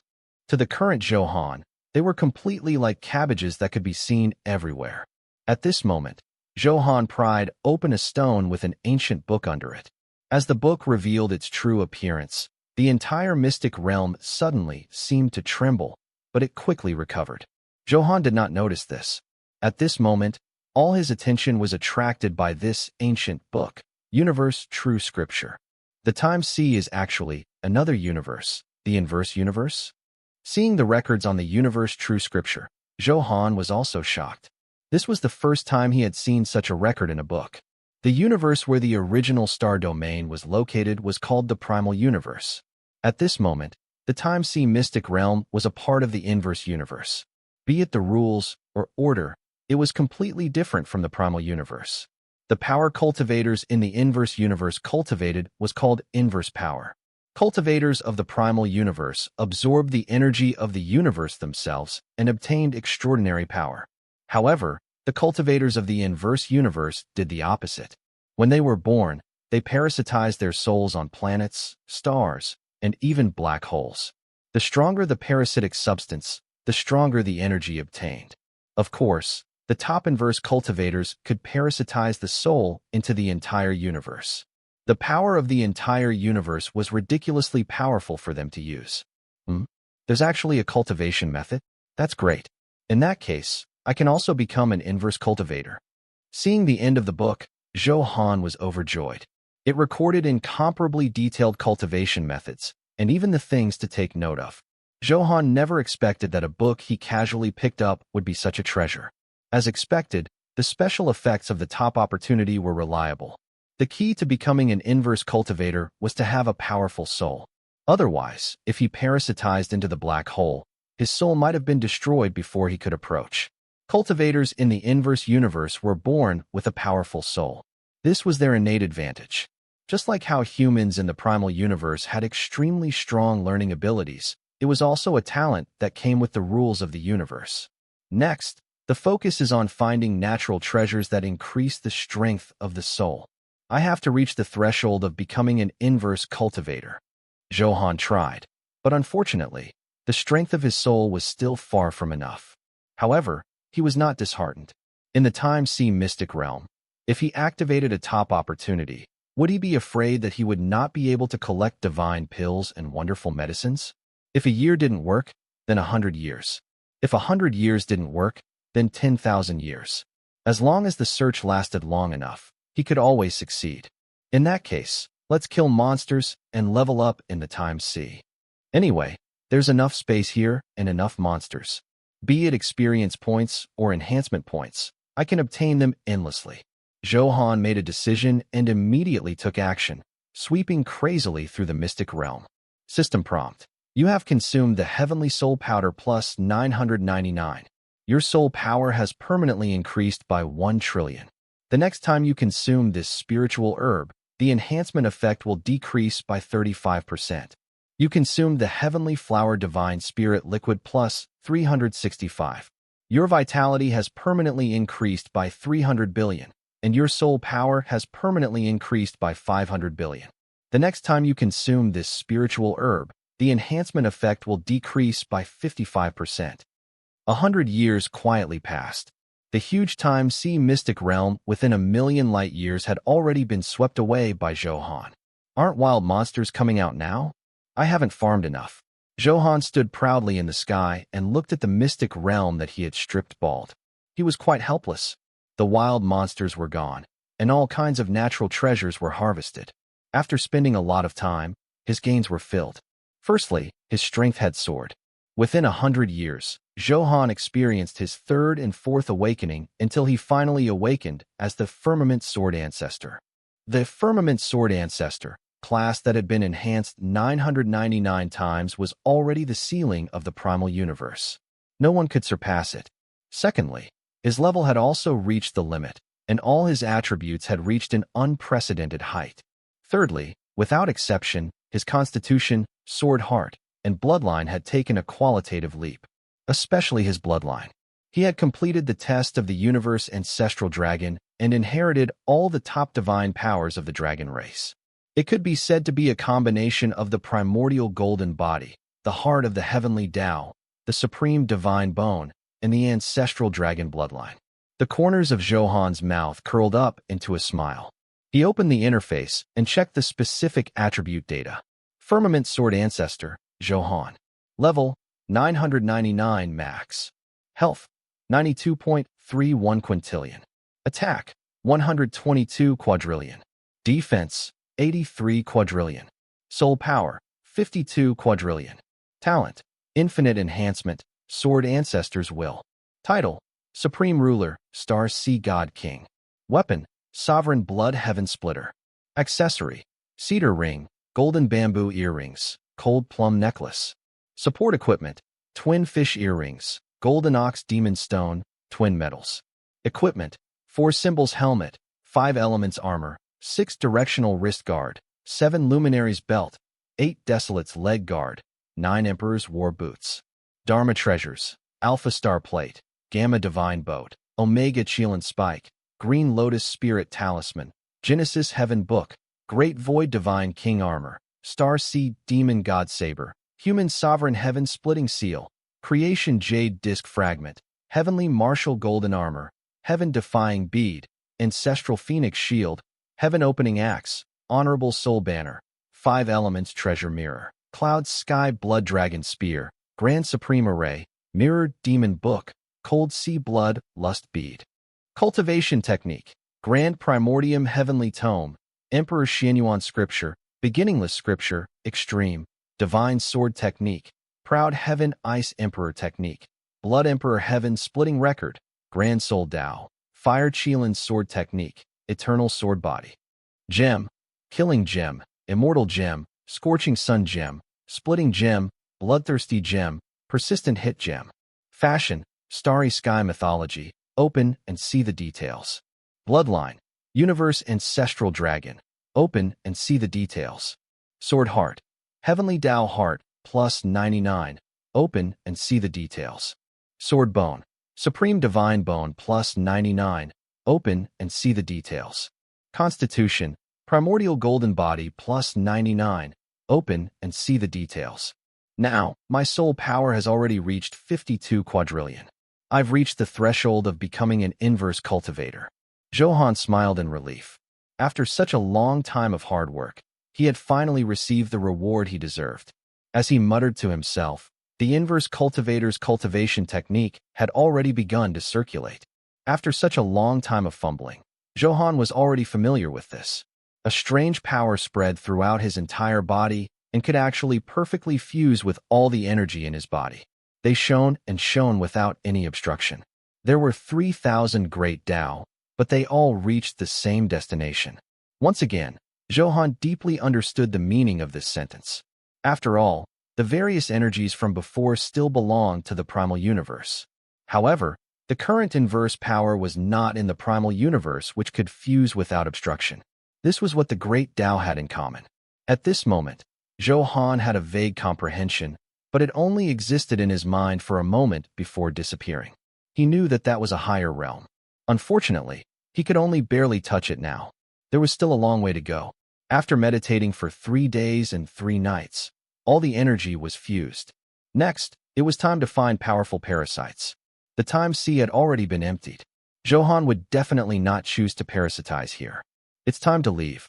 To the current Zhou Han, they were completely like cabbages that could be seen everywhere. At this moment, Zhou Han pried open a stone with an ancient book under it. As the book revealed its true appearance, the entire mystic realm suddenly seemed to tremble, but it quickly recovered. Zhou Han did not notice this. At this moment, all his attention was attracted by this ancient book, Universe True Scripture. The Time Sea is actually another universe, the inverse universe. Seeing the records on the Universe True Scripture, Zhou Han was also shocked. This was the first time he had seen such a record in a book. The universe where the original star domain was located was called the Primal Universe. At this moment, the Time Sea mystic realm was a part of the inverse universe. Be it the rules or order, it was completely different from the Primal Universe. The power cultivators in the inverse universe cultivated was called inverse power. Cultivators of the Primal Universe absorbed the energy of the universe themselves and obtained extraordinary power. However, the cultivators of the inverse universe did the opposite. When they were born, they parasitized their souls on planets, stars, and even black holes. The stronger the parasitic substance, the stronger the energy obtained. Of course, the top inverse cultivators could parasitize the soul into the entire universe. The power of the entire universe was ridiculously powerful for them to use. There's actually a cultivation method? That's great. In that case, I can also become an inverse cultivator. Seeing the end of the book, Zhou Han was overjoyed. It recorded incomparably detailed cultivation methods, and even the things to take note of. Zhou Han never expected that a book he casually picked up would be such a treasure. As expected, the special effects of the top opportunity were reliable. The key to becoming an inverse cultivator was to have a powerful soul. Otherwise, if he parasitized into the black hole, his soul might have been destroyed before he could approach. Cultivators in the inverse universe were born with a powerful soul. This was their innate advantage. Just like how humans in the primal universe had extremely strong learning abilities, it was also a talent that came with the rules of the universe. Next, the focus is on finding natural treasures that increase the strength of the soul. I have to reach the threshold of becoming an inverse cultivator. Zhou Han tried, but unfortunately, the strength of his soul was still far from enough. However, he was not disheartened. In the Time Sea Mystic Realm, if he activated a top opportunity, would he be afraid that he would not be able to collect divine pills and wonderful medicines? If a year didn't work, then 100 years. If 100 years didn't work, then 10,000 years. As long as the search lasted long enough, he could always succeed. In that case, let's kill monsters and level up in the Time Sea. Anyway, there's enough space here and enough monsters. Be it experience points or enhancement points, I can obtain them endlessly. Zhou Han made a decision and immediately took action, sweeping crazily through the mystic realm. System prompt. You have consumed the Heavenly Soul Powder plus 999. Your soul power has permanently increased by 1 trillion. The next time you consume this spiritual herb, the enhancement effect will decrease by 35%. You consumed the Heavenly Flower Divine Spirit Liquid plus 365. Your vitality has permanently increased by 300 billion, and your soul power has permanently increased by 500 billion. The next time you consume this spiritual herb, the enhancement effect will decrease by 55%. 100 years quietly passed. The huge Time Sea Mystic Realm within 1,000,000 light years had already been swept away by Zhou Han. Aren't wild monsters coming out now? I haven't farmed enough. Zhou Han stood proudly in the sky and looked at the mystic realm that he had stripped bald. He was quite helpless. The wild monsters were gone, and all kinds of natural treasures were harvested. After spending a lot of time, his gains were filled. Firstly, his strength had soared. Within 100 years, Zhou Han experienced his third and fourth awakening until he finally awakened as the Firmament Sword Ancestor. The Firmament Sword Ancestor, class that had been enhanced 999 times, was already the ceiling of the primal universe. No one could surpass it. Secondly, his level had also reached the limit, and all his attributes had reached an unprecedented height. Thirdly, without exception, his constitution, sword heart, and bloodline had taken a qualitative leap. Especially his bloodline. He had completed the test of the universe ancestral dragon and inherited all the top divine powers of the dragon race. It could be said to be a combination of the primordial golden body, the heart of the heavenly Tao, the supreme divine bone, and the ancestral dragon bloodline. The corners of Zhou Han's mouth curled up into a smile. He opened the interface and checked the specific attribute data. Firmament Sword Ancestor, Zhou Han. Level, 999 max. Health, 92.31 quintillion. Attack, 122 quadrillion. Defense, 83 quadrillion. Soul power, 52 quadrillion. Talent, infinite enhancement, Sword Ancestor's Will. Title, Supreme Ruler, Star Sea God King. Weapon, Sovereign Blood Heaven Splitter. Accessory, Cedar Ring, Golden Bamboo Earrings, Cold Plum Necklace. Support equipment, Twin Fish Earrings, Golden Ox Demon Stone, Twin Metals. Equipment, 4 Symbols Helmet, 5 Elements Armor, 6 Directional Wrist Guard, 7 Luminaries Belt, 8 Desolate's Leg Guard, 9 Emperor's War Boots. Dharma Treasures, Alpha Star Plate, Gamma Divine Boat, Omega Chelan Spike, Green Lotus Spirit Talisman, Genesis Heaven Book, Great Void Divine King Armor, Star Sea Demon God Saber, Human Sovereign Heaven Splitting Seal, Creation Jade Disc Fragment, Heavenly Martial Golden Armor, Heaven Defying Bead, Ancestral Phoenix Shield, Heaven Opening Axe, Honorable Soul Banner, 5 Elements Treasure Mirror, Cloud Sky Blood Dragon Spear, Grand Supreme Array, Mirrored Demon Book, Cold Sea Blood, Lust Bead. Cultivation Technique, Grand Primordium Heavenly Tome, Emperor Xianyuan Scripture, Beginningless Scripture, Extreme, Divine Sword Technique, Proud Heaven Ice Emperor Technique, Blood Emperor Heaven Splitting Record, Grand Soul Tao, Fire Qilin Sword Technique, Eternal Sword Body. Gem, Killing Gem, Immortal Gem, Scorching Sun Gem, Splitting Gem, Bloodthirsty Gem, Persistent Hit Gem. Fashion, Starry Sky Mythology, Open and see the details. Bloodline, Universe Ancestral Dragon, Open and see the details. Sword Heart, Heavenly Tao Heart, plus 99, Open and see the details. Sword Bone, Supreme Divine Bone, plus 99, Open and see the details. Constitution, Primordial Golden Body, plus 99, Open and see the details. Now, my soul power has already reached 52 quadrillion. I've reached the threshold of becoming an inverse cultivator. Zhou Han smiled in relief. After such a long time of hard work, he had finally received the reward he deserved. As he muttered to himself, the inverse cultivator's cultivation technique had already begun to circulate. After such a long time of fumbling, Zhou Han was already familiar with this. A strange power spread throughout his entire body and could actually perfectly fuse with all the energy in his body. They shone and shone without any obstruction. There were 3,000 great Tao, but they all reached the same destination. Once again, Zhou Han deeply understood the meaning of this sentence. After all, the various energies from before still belonged to the primal universe. However, the current inverse power was not in the primal universe, which could fuse without obstruction. This was what the great Tao had in common. At this moment, Zhou Han had a vague comprehension, but it only existed in his mind for a moment before disappearing. He knew that that was a higher realm. Unfortunately, he could only barely touch it now. There was still a long way to go. After meditating for 3 days and 3 nights, all the energy was fused. Next, it was time to find powerful parasites. The time sea had already been emptied. Zhou Han would definitely not choose to parasitize here. It's time to leave.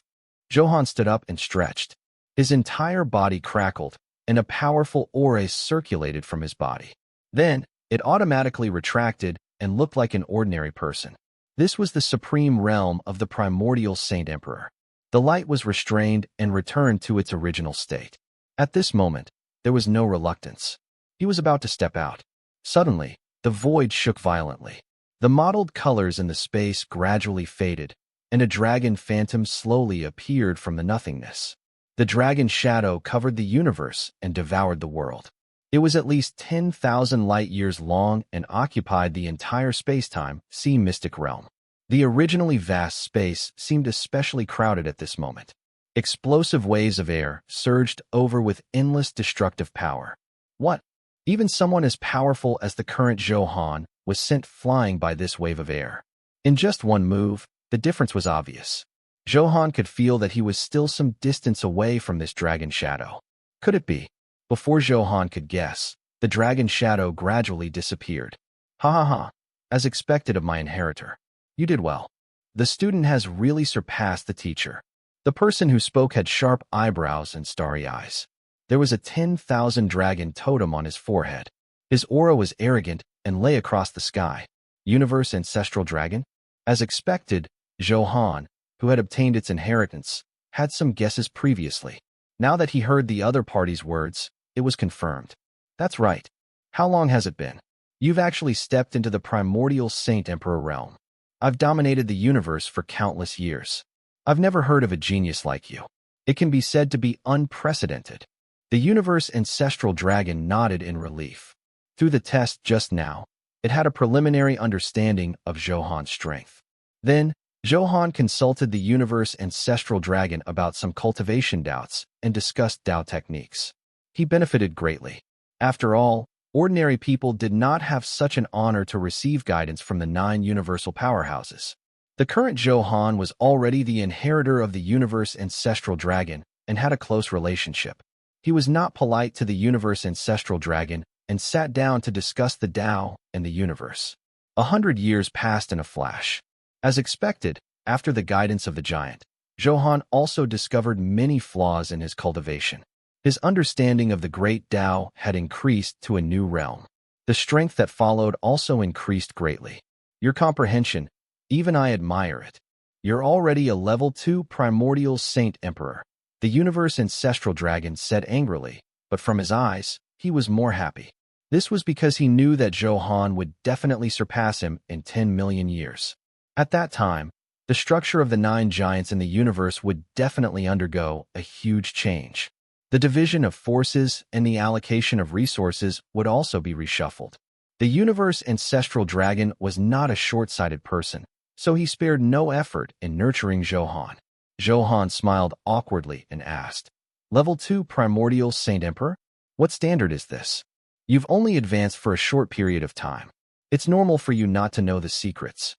Zhou Han stood up and stretched. His entire body crackled, and a powerful aura circulated from his body. Then, it automatically retracted and looked like an ordinary person. This was the supreme realm of the primordial Saint Emperor. The light was restrained and returned to its original state. At this moment, there was no reluctance. He was about to step out. Suddenly, the void shook violently. The mottled colors in the space gradually faded, and a dragon phantom slowly appeared from the nothingness. The dragon shadow covered the universe and devoured the world. It was at least 10,000 light-years long and occupied the entire space-time, see mystic realm. The originally vast space seemed especially crowded at this moment. Explosive waves of air surged over with endless destructive power. What? Even someone as powerful as the current Zhou Han was sent flying by this wave of air. In just one move, the difference was obvious. Zhou Han could feel that he was still some distance away from this dragon shadow. Could it be? Before Zhou Han could guess, the dragon shadow gradually disappeared. Ha ha ha. As expected of my inheritor. You did well. The student has really surpassed the teacher. The person who spoke had sharp eyebrows and starry eyes. There was a 10,000 dragon totem on his forehead. His aura was arrogant and lay across the sky. Universe Ancestral Dragon? As expected, Zhou Han, who had obtained its inheritance, had some guesses previously. Now that he heard the other party's words, it was confirmed. That's right. How long has it been? You've actually stepped into the primordial Saint Emperor realm. I've dominated the universe for countless years. I've never heard of a genius like you. It can be said to be unprecedented. The Universe Ancestral Dragon nodded in relief. Through the test just now, it had a preliminary understanding of Zhou Han's strength. Then, Zhou Han consulted the Universe Ancestral Dragon about some cultivation doubts and discussed Tao techniques. He benefited greatly. After all, ordinary people did not have such an honor to receive guidance from the 9 universal powerhouses. The current Zhou Han was already the inheritor of the Universe Ancestral Dragon and had a close relationship. He was not polite to the Universe Ancestral Dragon and sat down to discuss the Tao and the universe. 100 years passed in a flash. As expected, after the guidance of the giant, Zhou Han also discovered many flaws in his cultivation. His understanding of the great Tao had increased to a new realm. The strength that followed also increased greatly. Your comprehension, even I admire it. You're already a level 2 primordial saint emperor. The universe ancestral dragon said angrily, but from his eyes, he was more happy. This was because he knew that Zhou Han would definitely surpass him in 10 million years. At that time, the structure of the 9 giants in the universe would definitely undergo a huge change. The division of forces and the allocation of resources would also be reshuffled. The universe ancestral dragon was not a short-sighted person, so he spared no effort in nurturing Zhou Han. Zhou Han smiled awkwardly and asked, "Level 2 primordial Saint Emperor? What standard is this? You've only advanced for a short period of time. It's normal for you not to know the secrets."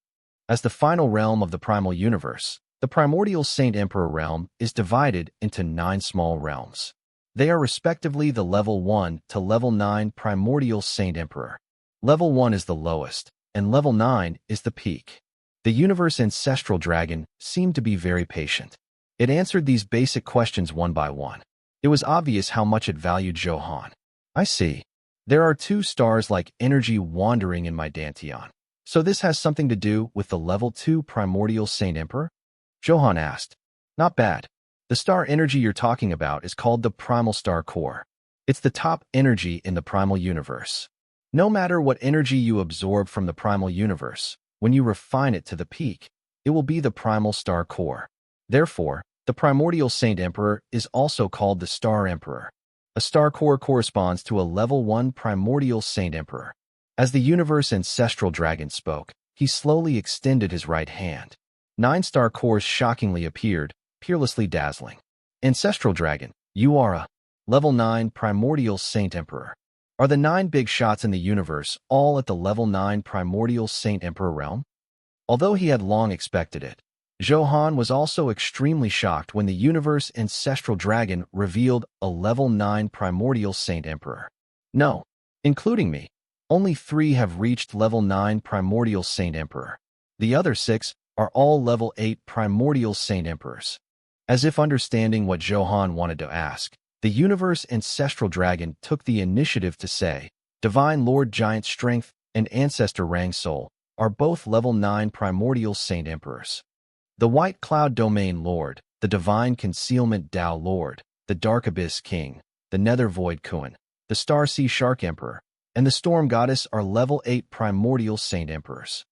As the final realm of the primal universe, the primordial Saint Emperor realm is divided into 9 small realms. They are respectively the level 1 to level 9 primordial Saint Emperor. Level 1 is the lowest, and level 9 is the peak. The universe ancestral dragon seemed to be very patient. It answered these basic questions one by one. It was obvious how much it valued Zhou Han. I see. There are 2 stars like energy wandering in my Dantian. So this has something to do with the level 2 primordial Saint Emperor? Zhou Han asked. Not bad. The star energy you're talking about is called the primal star core. It's the top energy in the primal universe. No matter what energy you absorb from the primal universe, when you refine it to the peak, it will be the primal star core. Therefore, the primordial Saint Emperor is also called the Star Emperor. A star core corresponds to a level 1 primordial Saint Emperor. As the universe ancestral dragon spoke, he slowly extended his right hand. 9 star cores shockingly appeared, peerlessly dazzling. Ancestral dragon, you are a level 9 primordial Saint Emperor. Are the 9 big shots in the universe all at the level 9 primordial Saint Emperor realm? Although he had long expected it, Zhou Han was also extremely shocked when the universe ancestral dragon revealed a level 9 primordial Saint Emperor. No, including me, only 3 have reached level 9 primordial Saint Emperor. The other 6 are all level 8 primordial Saint Emperors. As if understanding what Zhou Han wanted to ask, the universe ancestral dragon took the initiative to say, Divine Lord Giant Strength and Ancestor Rang Soul are both level 9 primordial Saint Emperors. The White Cloud Domain Lord, the Divine Concealment Tao Lord, the Dark Abyss King, the Nether Void Kuan, the Star Sea Shark Emperor, and the Storm Goddess are level 8 primordial Saint Emperors.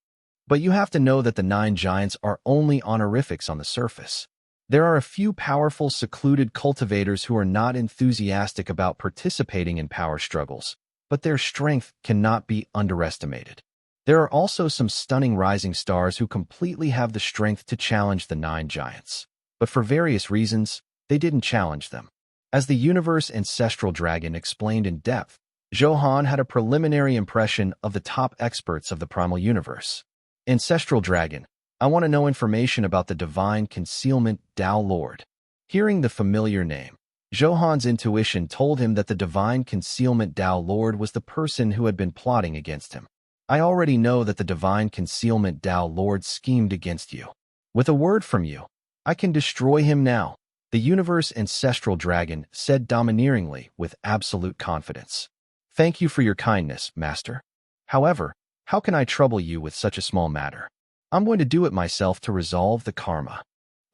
But you have to know that the 9 giants are only honorifics on the surface. There are a few powerful, secluded cultivators who are not enthusiastic about participating in power struggles, but their strength cannot be underestimated. There are also some stunning rising stars who completely have the strength to challenge the 9 giants. But for various reasons, they didn't challenge them. As the universe ancestral dragon explained in depth, Zhou Han had a preliminary impression of the top experts of the primal universe. Ancestral dragon, I want to know information about the Divine Concealment Tao Lord. Hearing the familiar name, Zhou Han's intuition told him that the Divine Concealment Tao Lord was the person who had been plotting against him. I already know that the Divine Concealment Tao Lord schemed against you. With a word from you, I can destroy him now, the universe ancestral dragon said domineeringly with absolute confidence. Thank you for your kindness, Master. However, how can I trouble you with such a small matter? I'm going to do it myself to resolve the karma.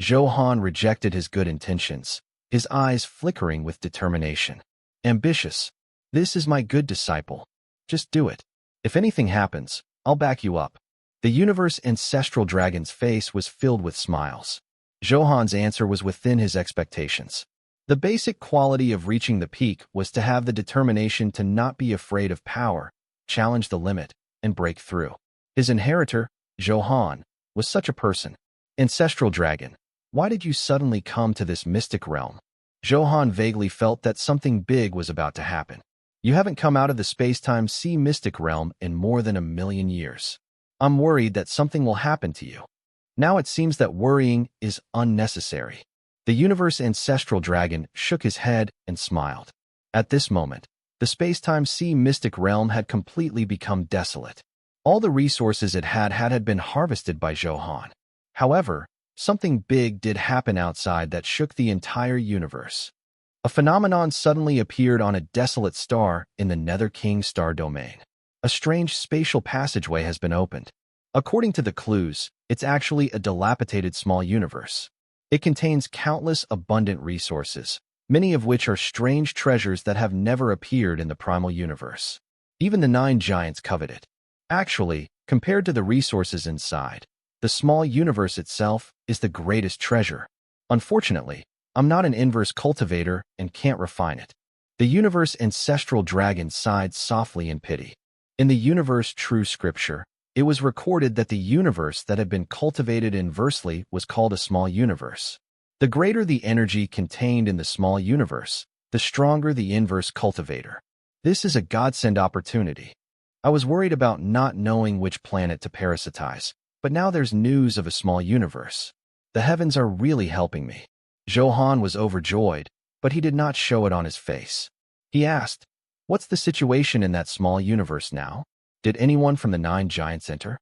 Zhou Han rejected his good intentions, his eyes flickering with determination. Ambitious. This is my good disciple. Just do it. If anything happens, I'll back you up. The universe ancestral dragon's face was filled with smiles. Zhou Han's answer was within his expectations. The basic quality of reaching the peak was to have the determination to not be afraid of power, challenge the limit, and break through. His inheritor, Zhou Han, was such a person. Ancestral dragon, why did you suddenly come to this mystic realm? Zhou Han vaguely felt that something big was about to happen. You haven't come out of the space-time sea mystic realm in more than 1,000,000 years. I'm worried that something will happen to you. Now it seems that worrying is unnecessary. The universe ancestral dragon shook his head and smiled. At this moment, the space-time sea mystic realm had completely become desolate. All the resources it had been harvested by Zhou Han. However, something big did happen outside that shook the entire universe. A phenomenon suddenly appeared on a desolate star in the Nether King star domain. A strange spatial passageway has been opened. According to the clues, it's actually a dilapidated small universe. It contains countless abundant resources, many of which are strange treasures that have never appeared in the primal universe. Even the 9 giants covet it. Actually, compared to the resources inside, the small universe itself is the greatest treasure. Unfortunately, I'm not an inverse cultivator and can't refine it. The universe ancestral dragon sighed softly in pity. In the universe true scripture, it was recorded that the universe that had been cultivated inversely was called a small universe. The greater the energy contained in the small universe, the stronger the inverse cultivator. This is a godsend opportunity. I was worried about not knowing which planet to parasitize, but now there's news of a small universe. The heavens are really helping me. Zhou Han was overjoyed, but he did not show it on his face. He asked, "What's the situation in that small universe now? Did anyone from the 9 giants enter?"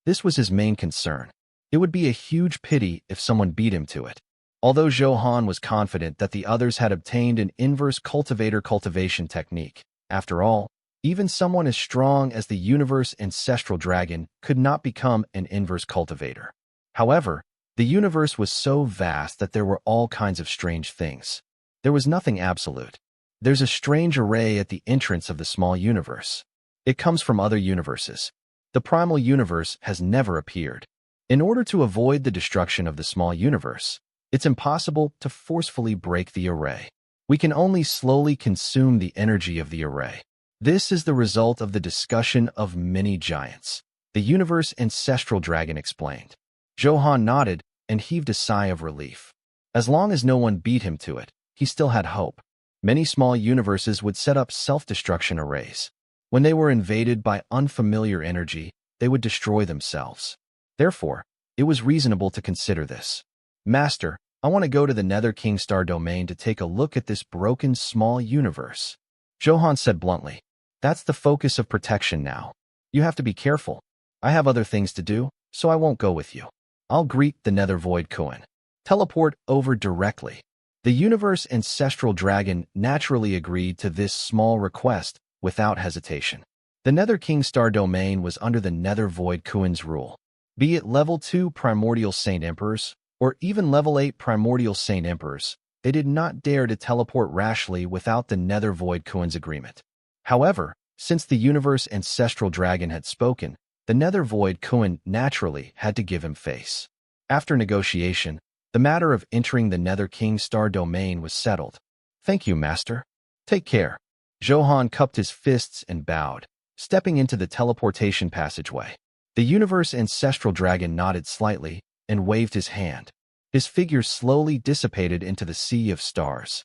This was his main concern. It would be a huge pity if someone beat him to it. Although Zhou Han was confident that the others had obtained an inverse cultivator cultivation technique, after all, even someone as strong as the universe ancestral dragon could not become an inverse cultivator. However, the universe was so vast that there were all kinds of strange things. There was nothing absolute. There's a strange array at the entrance of the small universe. It comes from other universes. The primal universe has never appeared. In order to avoid the destruction of the small universe, it's impossible to forcefully break the array. We can only slowly consume the energy of the array. This is the result of the discussion of many giants. The universe ancestral dragon explained. Zhou Han nodded and heaved a sigh of relief. As long as no one beat him to it, he still had hope. Many small universes would set up self-destruction arrays. When they were invaded by unfamiliar energy, they would destroy themselves. Therefore, it was reasonable to consider this. "Master, I want to go to the Nether King star domain to take a look at this broken small universe." Zhou Han said bluntly. "That's the focus of protection now. You have to be careful. I have other things to do, so I won't go with you. I'll greet the Nether Void Kuan. Teleport over directly." The universe ancestral dragon naturally agreed to this small request without hesitation. The Nether King star domain was under the Nether Void Kuan's rule. Be it level 2 primordial saint emperors, or even level 8 primordial saint emperors, they did not dare to teleport rashly without the Nether Void Kuan's agreement. However, since the universe ancestral dragon had spoken, the Nether Void Kuan naturally had to give him face. After negotiation, the matter of entering the Nether King star domain was settled. "Thank you, Master. Take care." Zhou Han cupped his fists and bowed, stepping into the teleportation passageway. The universe ancestral dragon nodded slightly and waved his hand. His figure slowly dissipated into the sea of stars.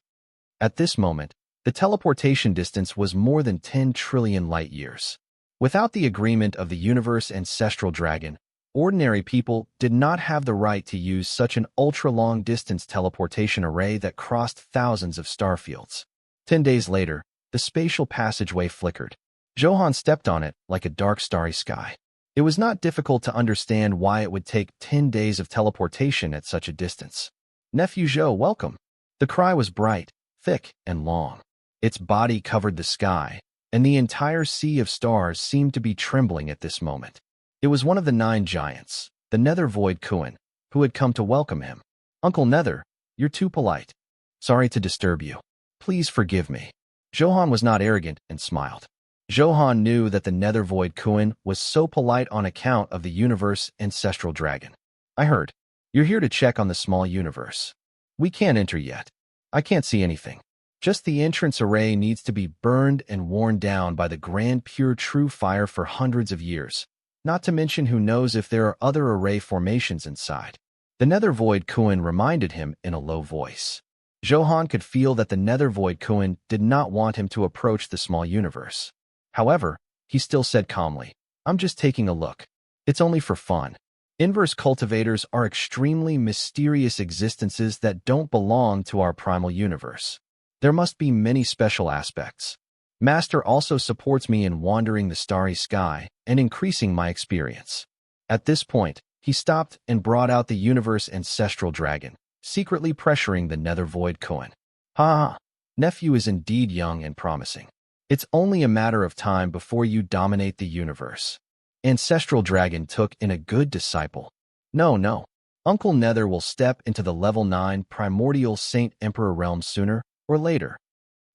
At this moment, the teleportation distance was more than 10 trillion light-years. Without the agreement of the universe ancestral dragon, ordinary people did not have the right to use such an ultra-long-distance teleportation array that crossed thousands of star fields. 10 days later, the spatial passageway flickered. Zhou Han stepped on it like a dark starry sky. It was not difficult to understand why it would take 10 days of teleportation at such a distance. "Nephew Zhou, welcome." The cry was bright, thick, and long. Its body covered the sky, and the entire sea of stars seemed to be trembling at this moment. It was one of the 9 giants, the Nether Void Kuan, who had come to welcome him. "Uncle Nether, you're too polite. Sorry to disturb you. Please forgive me." Zhou Han was not arrogant and smiled. Zhou Han knew that the Nether Void Kuan was so polite on account of the universe ancestral dragon. "I heard. You're here to check on the small universe. We can't enter yet. I can't see anything. Just the entrance array needs to be burned and worn down by the grand pure true fire for hundreds of years. Not to mention who knows if there are other array formations inside." The Nether Void Kuan reminded him in a low voice. Zhou Han could feel that the Nether Void Kuan did not want him to approach the small universe. However, he still said calmly, "I'm just taking a look. It's only for fun. Inverse cultivators are extremely mysterious existences that don't belong to our primal universe. There must be many special aspects. Master also supports me in wandering the starry sky and increasing my experience." At this point, he stopped and brought out the universe ancestral dragon, secretly pressuring the Nether Void Kuan. "Ha ha! Nephew is indeed young and promising. It's only a matter of time before you dominate the universe. Ancestral Dragon took in a good disciple. No. Uncle Nether will step into the level 9 primordial Saint Emperor realm sooner or later.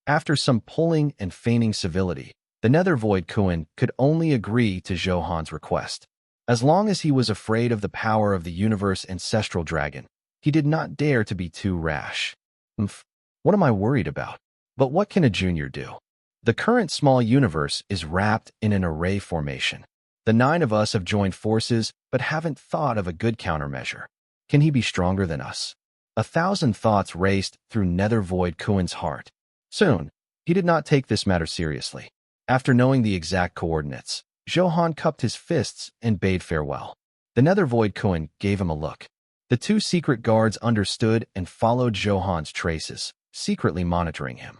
After some pulling and feigning civility, the Nether Void Kuan could only agree to Zhou Han's request. As long as he was afraid of the power of the universe Ancestral Dragon, he did not dare to be too rash. What am I worried about? But what can a junior do? The current small universe is wrapped in an array formation. The 9 of us have joined forces but haven't thought of a good countermeasure. Can he be stronger than us? 1,000 thoughts raced through Nether Void Kuan's heart. Soon, he did not take this matter seriously. After knowing the exact coordinates, Zhou Han cupped his fists and bade farewell. The Nether Void Kuan gave him a look. The 2 secret guards understood and followed Zhou Han's traces, secretly monitoring him.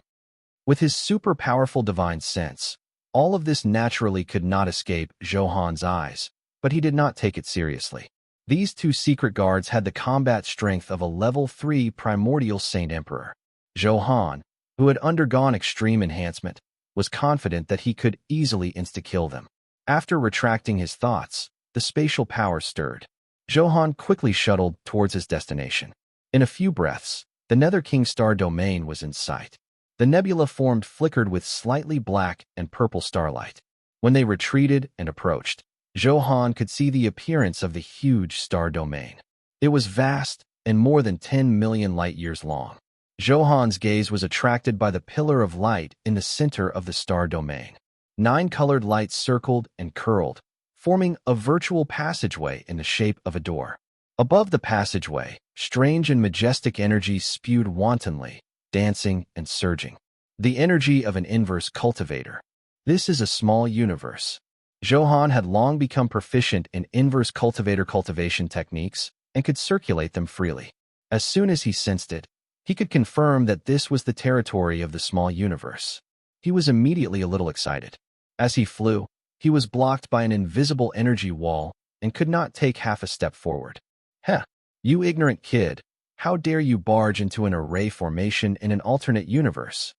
With his super-powerful divine sense, all of this naturally could not escape Zhou Han's eyes, but he did not take it seriously. These 2 secret guards had the combat strength of a level 3 primordial Saint Emperor. Zhou Han, who had undergone extreme enhancement, was confident that he could easily insta-kill them. After retracting his thoughts, the spatial power stirred. Zhou Han quickly shuttled towards his destination. In a few breaths, the Nether King Star domain was in sight. The nebula formed flickered with slightly black and purple starlight. When they retreated and approached, Zhou Han could see the appearance of the huge star domain. It was vast and more than 10 million light-years long. Zhou Han's gaze was attracted by the pillar of light in the center of the star domain. 9 colored lights circled and curled, forming a virtual passageway in the shape of a door. Above the passageway, strange and majestic energy spewed wantonly, dancing and surging. The energy of an inverse cultivator. This is a small universe. Zhou Han had long become proficient in inverse cultivator cultivation techniques and could circulate them freely. As soon as he sensed it, he could confirm that this was the territory of the small universe. He was immediately a little excited. As he flew, he was blocked by an invisible energy wall and could not take half a step forward. You ignorant kid, how dare you barge into an array formation in an alternate universe?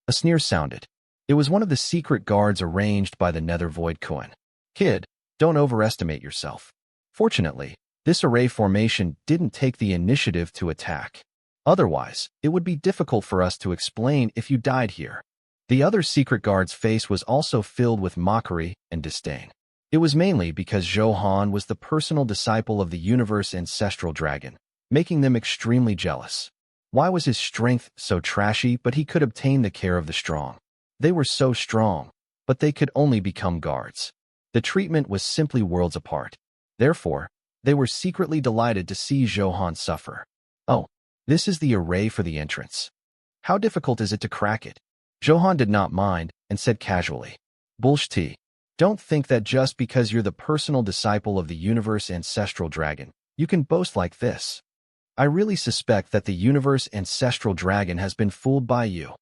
A sneer sounded. It was one of the secret guards arranged by the Nether Void Kuan. Kid, don't overestimate yourself. Fortunately, this array formation didn't take the initiative to attack. Otherwise, it would be difficult for us to explain if you died here. The other secret guard's face was also filled with mockery and disdain. It was mainly because Zhou Han was the personal disciple of the universe Ancestral Dragon, making them extremely jealous. Why was his strength so trashy but he could obtain the care of the strong? They were so strong, but they could only become guards. The treatment was simply worlds apart. Therefore, they were secretly delighted to see Zhou Han suffer. Oh, this is the array for the entrance. How difficult is it to crack it? Zhou Han did not mind and said casually, Bullshit. Don't think that just because you're the personal disciple of the universe Ancestral Dragon, you can boast like this. I really suspect that the universe Ancestral Dragon has been fooled by you.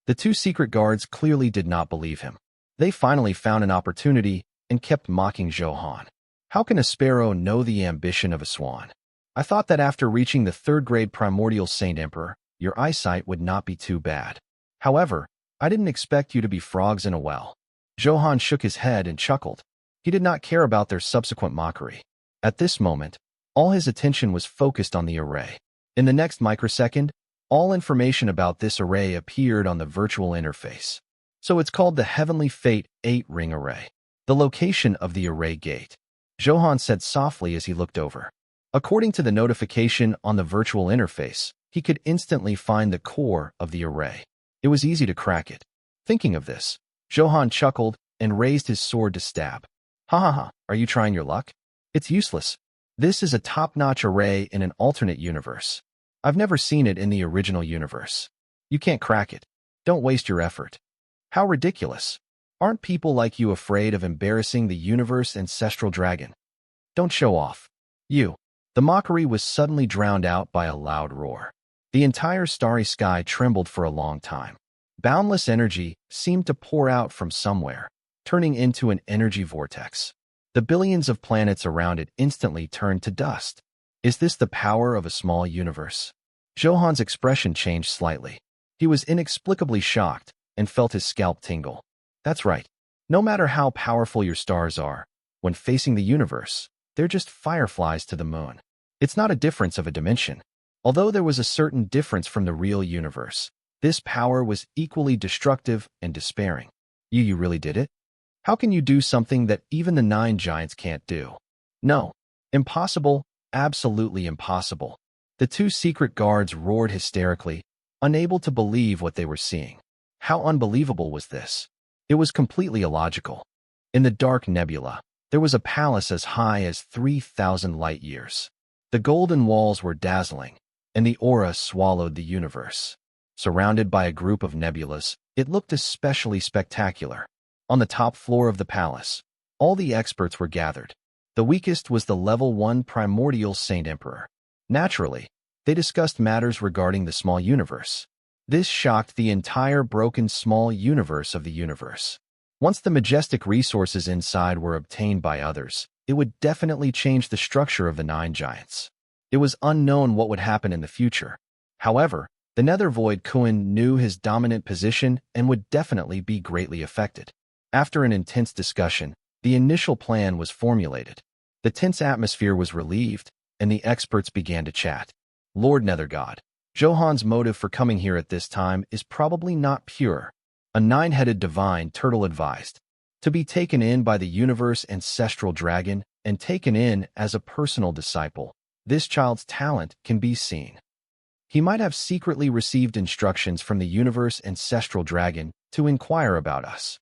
The 2 secret guards clearly did not believe him. They finally found an opportunity and kept mocking Zhou Han. How can a sparrow know the ambition of a swan? I thought that after reaching the 3rd grade primordial Saint Emperor, your eyesight would not be too bad. However, I didn't expect you to be frogs in a well. Zhou Han shook his head and chuckled. He did not care about their subsequent mockery. At this moment, all his attention was focused on the array. In the next microsecond, all information about this array appeared on the virtual interface. So it's called the Heavenly Fate 8-ring array. The location of the array gate. Zhou Han said softly as he looked over. According to the notification on the virtual interface, he could instantly find the core of the array. It was easy to crack it. Thinking of this, Zhou Han chuckled and raised his sword to stab. Ha, are you trying your luck? It's useless. This is a top-notch array in an alternate universe. I've never seen it in the original universe. You can't crack it. Don't waste your effort. How ridiculous. Aren't people like you afraid of embarrassing the universe Ancestral Dragon? Don't show off. You. The mockery was suddenly drowned out by a loud roar. The entire starry sky trembled for a long time. Boundless energy seemed to pour out from somewhere, turning into an energy vortex. The billions of planets around it instantly turned to dust. Is this the power of a small universe? Zhou Han's expression changed slightly. He was inexplicably shocked and felt his scalp tingle. That's right. No matter how powerful your stars are, when facing the universe, they're just fireflies to the moon. It's not a difference of a dimension. Although there was a certain difference from the real universe, this power was equally destructive and despairing. You really did it? How can you do something that even the 9 giants can't do? No. Impossible, absolutely impossible. The 2 secret guards roared hysterically, unable to believe what they were seeing. How unbelievable was this? It was completely illogical. In the dark nebula, there was a palace as high as 3,000 light years. The golden walls were dazzling, and the aura swallowed the universe. Surrounded by a group of nebulas, it looked especially spectacular. On the top floor of the palace, all the experts were gathered. The weakest was the level 1 primordial Saint Emperor. Naturally, they discussed matters regarding the small universe. This shocked the entire broken small universe of the universe. Once the majestic resources inside were obtained by others, it would definitely change the structure of the 9 giants. It was unknown what would happen in the future. However, the Nether Void Kuan knew his dominant position and would definitely be greatly affected. After an intense discussion, the initial plan was formulated. The tense atmosphere was relieved, and the experts began to chat. Lord Nether God, Zhou Han's motive for coming here at this time is probably not pure. A 9-headed divine turtle advised. To be taken in by the universe ancestral dragon and taken in as a personal disciple, this child's talent can be seen. He might have secretly received instructions from the universe ancestral dragon to inquire about us.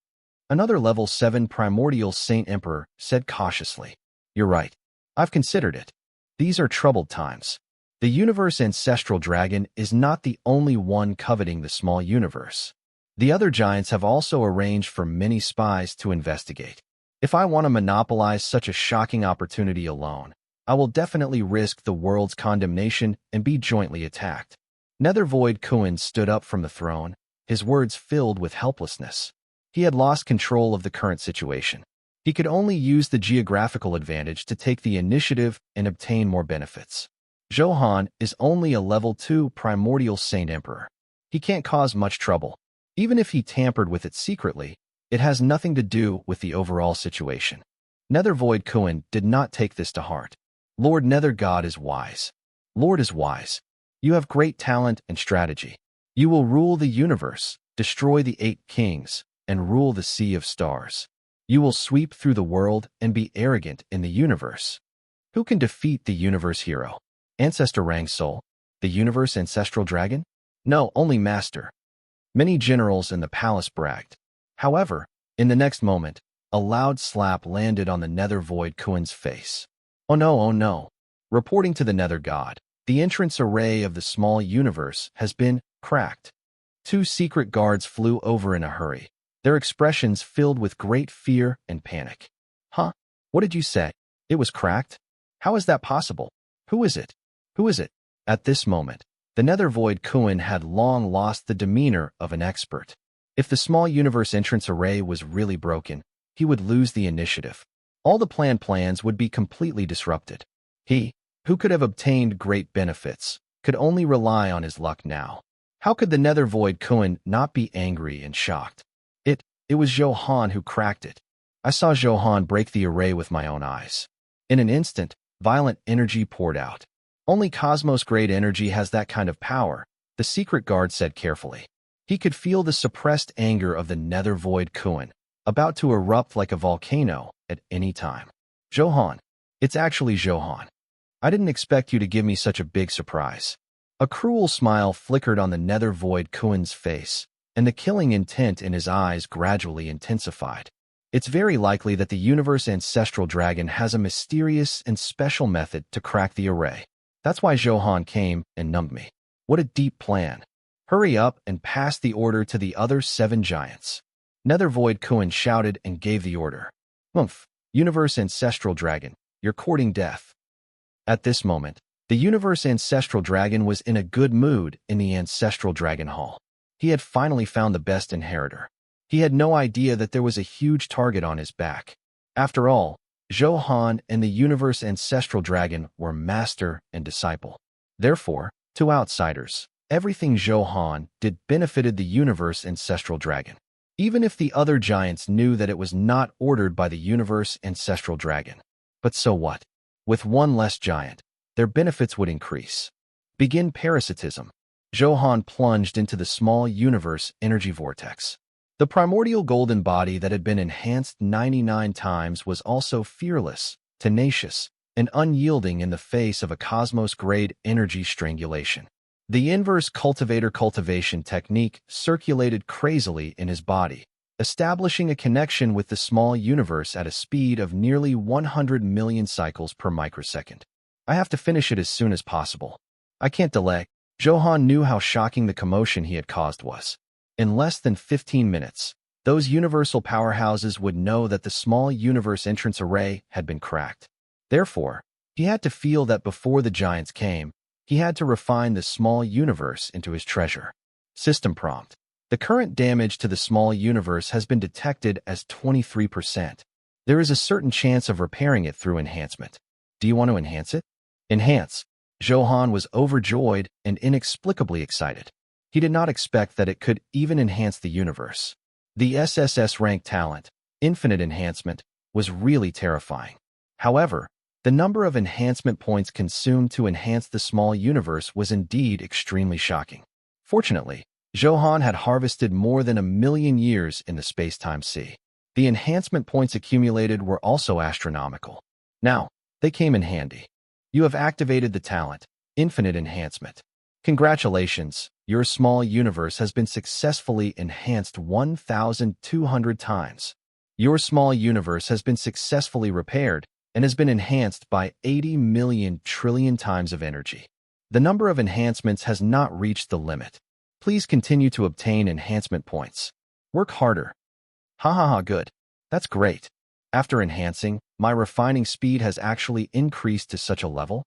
Another level 7 primordial Saint Emperor said cautiously. You're right. I've considered it. These are troubled times. The universe ancestral dragon is not the only one coveting the small universe. The other giants have also arranged for many spies to investigate. If I want to monopolize such a shocking opportunity alone, I will definitely risk the world's condemnation and be jointly attacked. Nether Void Kuan stood up from the throne, his words filled with helplessness. He had lost control of the current situation. He could only use the geographical advantage to take the initiative and obtain more benefits. Zhou Han is only a level 2 primordial Saint Emperor. He can't cause much trouble. Even if he tampered with it secretly, it has nothing to do with the overall situation. Nether Void Kuan did not take this to heart. Lord Nether God is wise. Lord is wise. You have great talent and strategy. You will rule the universe, destroy the 8 kings, and rule the sea of stars. You will sweep through the world and be arrogant in the universe. Who can defeat the universe hero? Ancestor Rang Soul? The universe ancestral dragon? No, only Master. Many generals in the palace bragged. However, in the next moment, a loud slap landed on the Nether Void Kuan's face. Oh no, oh no. Reporting to the Nether God, the entrance array of the small universe has been cracked. 2 secret guards flew over in a hurry, their expressions filled with great fear and panic. Huh? What did you say? It was cracked? How is that possible? Who is it? Who is it? At this moment, the Nether Void Kuan had long lost the demeanor of an expert. If the small universe entrance array was really broken, he would lose the initiative. All the planned plans would be completely disrupted. He, who could have obtained great benefits, could only rely on his luck now. How could the Nether Void Kuan not be angry and shocked? It was Zhou Han who cracked it. I saw Zhou Han break the array with my own eyes. In an instant, violent energy poured out. Only Cosmos-grade energy has that kind of power, the secret guard said carefully. He could feel the suppressed anger of the Nether Void Kuan, about to erupt like a volcano at any time. Zhou Han. It's actually Zhou Han. I didn't expect you to give me such a big surprise. A cruel smile flickered on the Nether Void Kuan's face, and the killing intent in his eyes gradually intensified. It's very likely that the universe ancestral dragon has a mysterious and special method to crack the array. That's why Zhou Han came and numbed me. What a deep plan. Hurry up and pass the order to the other 7 giants. Nether Void Kuan shouted and gave the order. Humph, universe ancestral dragon, you're courting death. At this moment, the universe ancestral dragon was in a good mood in the ancestral dragon hall. He had finally found the best inheritor. He had no idea that there was a huge target on his back. After all, Zhou Han and the universe ancestral dragon were master and disciple. Therefore, to outsiders, everything Zhou Han did benefited the universe ancestral dragon. Even if the other giants knew that it was not ordered by the universe ancestral dragon. But so what? With one less giant, their benefits would increase. Begin parasitism. Zhou Han plunged into the small universe energy vortex. The primordial golden body that had been enhanced 99 times was also fearless, tenacious, and unyielding in the face of a cosmos-grade energy strangulation. The inverse cultivation technique circulated crazily in his body, establishing a connection with the small universe at a speed of nearly 100 million cycles per microsecond. I have to finish it as soon as possible. I can't delay. Zhou Han knew how shocking the commotion he had caused was. In less than 15 minutes, those universal powerhouses would know that the small universe entrance array had been cracked. Therefore, he had to feel that before the giants came, he had to refine the small universe into his treasure. System prompt. The current damage to the small universe has been detected as 23%. There is a certain chance of repairing it through enhancement. Do you want to enhance it? Enhance. Zhou Han was overjoyed and inexplicably excited. He did not expect that it could even enhance the universe. The SSS rank talent, infinite enhancement, was really terrifying. However, the number of enhancement points consumed to enhance the small universe was indeed extremely shocking. Fortunately, Zhou Han had harvested more than 1,000,000 years in the space-time sea. The enhancement points accumulated were also astronomical. Now, they came in handy. You have activated the talent, infinite enhancement. Congratulations, your small universe has been successfully enhanced 1,200 times. Your small universe has been successfully repaired and has been enhanced by 80 million trillion times of energy. The number of enhancements has not reached the limit. Please continue to obtain enhancement points. Work harder. Good. That's great. After enhancing, my refining speed has actually increased to such a level.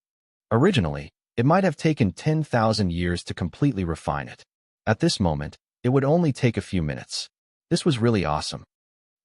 Originally, it might have taken 10,000 years to completely refine it. At this moment, it would only take a few minutes. This was really awesome.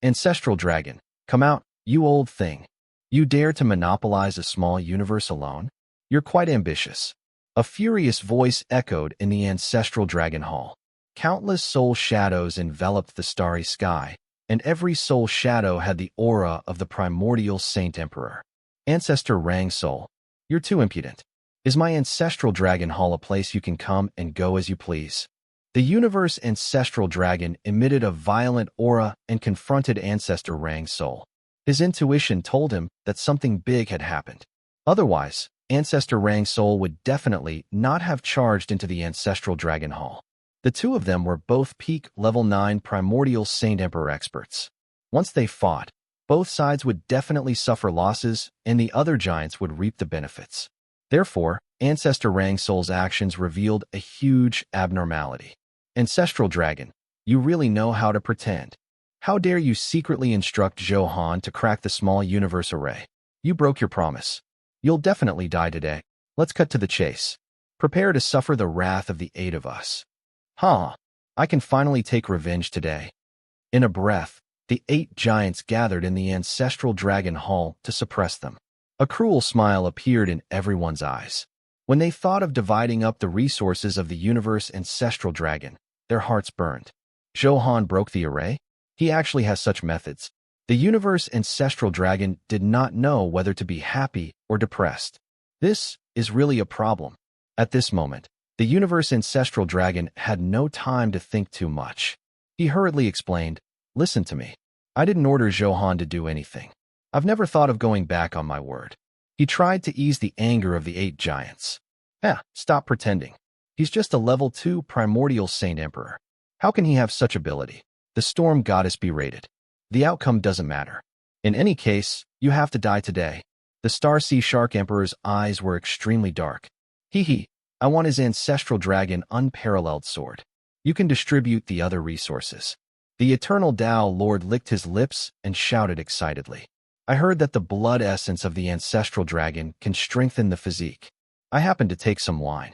Ancestral Dragon, come out, you old thing. You dare to monopolize a small universe alone? You're quite ambitious. A furious voice echoed in the Ancestral Dragon Hall. Countless soul shadows enveloped the starry sky, and every soul shadow had the aura of the primordial Saint Emperor. Ancestor Rang Soul, you're too impudent. Is my Ancestral Dragon Hall a place you can come and go as you please? The universe Ancestral Dragon emitted a violent aura and confronted Ancestor Rang Soul. His intuition told him that something big had happened. Otherwise, Ancestor Rang Soul would definitely not have charged into the Ancestral Dragon Hall. The two of them were both peak level 9 primordial Saint Emperor experts. Once they fought, both sides would definitely suffer losses and the other giants would reap the benefits. Therefore, Ancestor Rang Soul's actions revealed a huge abnormality. Ancestral Dragon, you really know how to pretend. How dare you secretly instruct Zhou Han to crack the small universe array? You broke your promise. You'll definitely die today. Let's cut to the chase. Prepare to suffer the wrath of the 8 of us. I can finally take revenge today. In a breath, the 8 giants gathered in the Ancestral Dragon Hall to suppress them. A cruel smile appeared in everyone's eyes. When they thought of dividing up the resources of the universe Ancestral Dragon, their hearts burned. Zhou Han broke the array? He actually has such methods. The universe Ancestral Dragon did not know whether to be happy or depressed. This is really a problem. At this moment, the universe Ancestral Dragon had no time to think too much. He hurriedly explained, listen to me. I didn't order Zhou Han to do anything. I've never thought of going back on my word. He tried to ease the anger of the 8 giants. Stop pretending. He's just a level 2 primordial Saint Emperor. How can he have such ability? The Storm Goddess berated. The outcome doesn't matter. In any case, you have to die today. The Star Sea Shark Emperor's eyes were extremely dark. I want his Ancestral Dragon unparalleled sword. You can distribute the other resources. The Eternal Tao Lord licked his lips and shouted excitedly. I heard that the blood essence of the Ancestral Dragon can strengthen the physique. I happen to take some wine.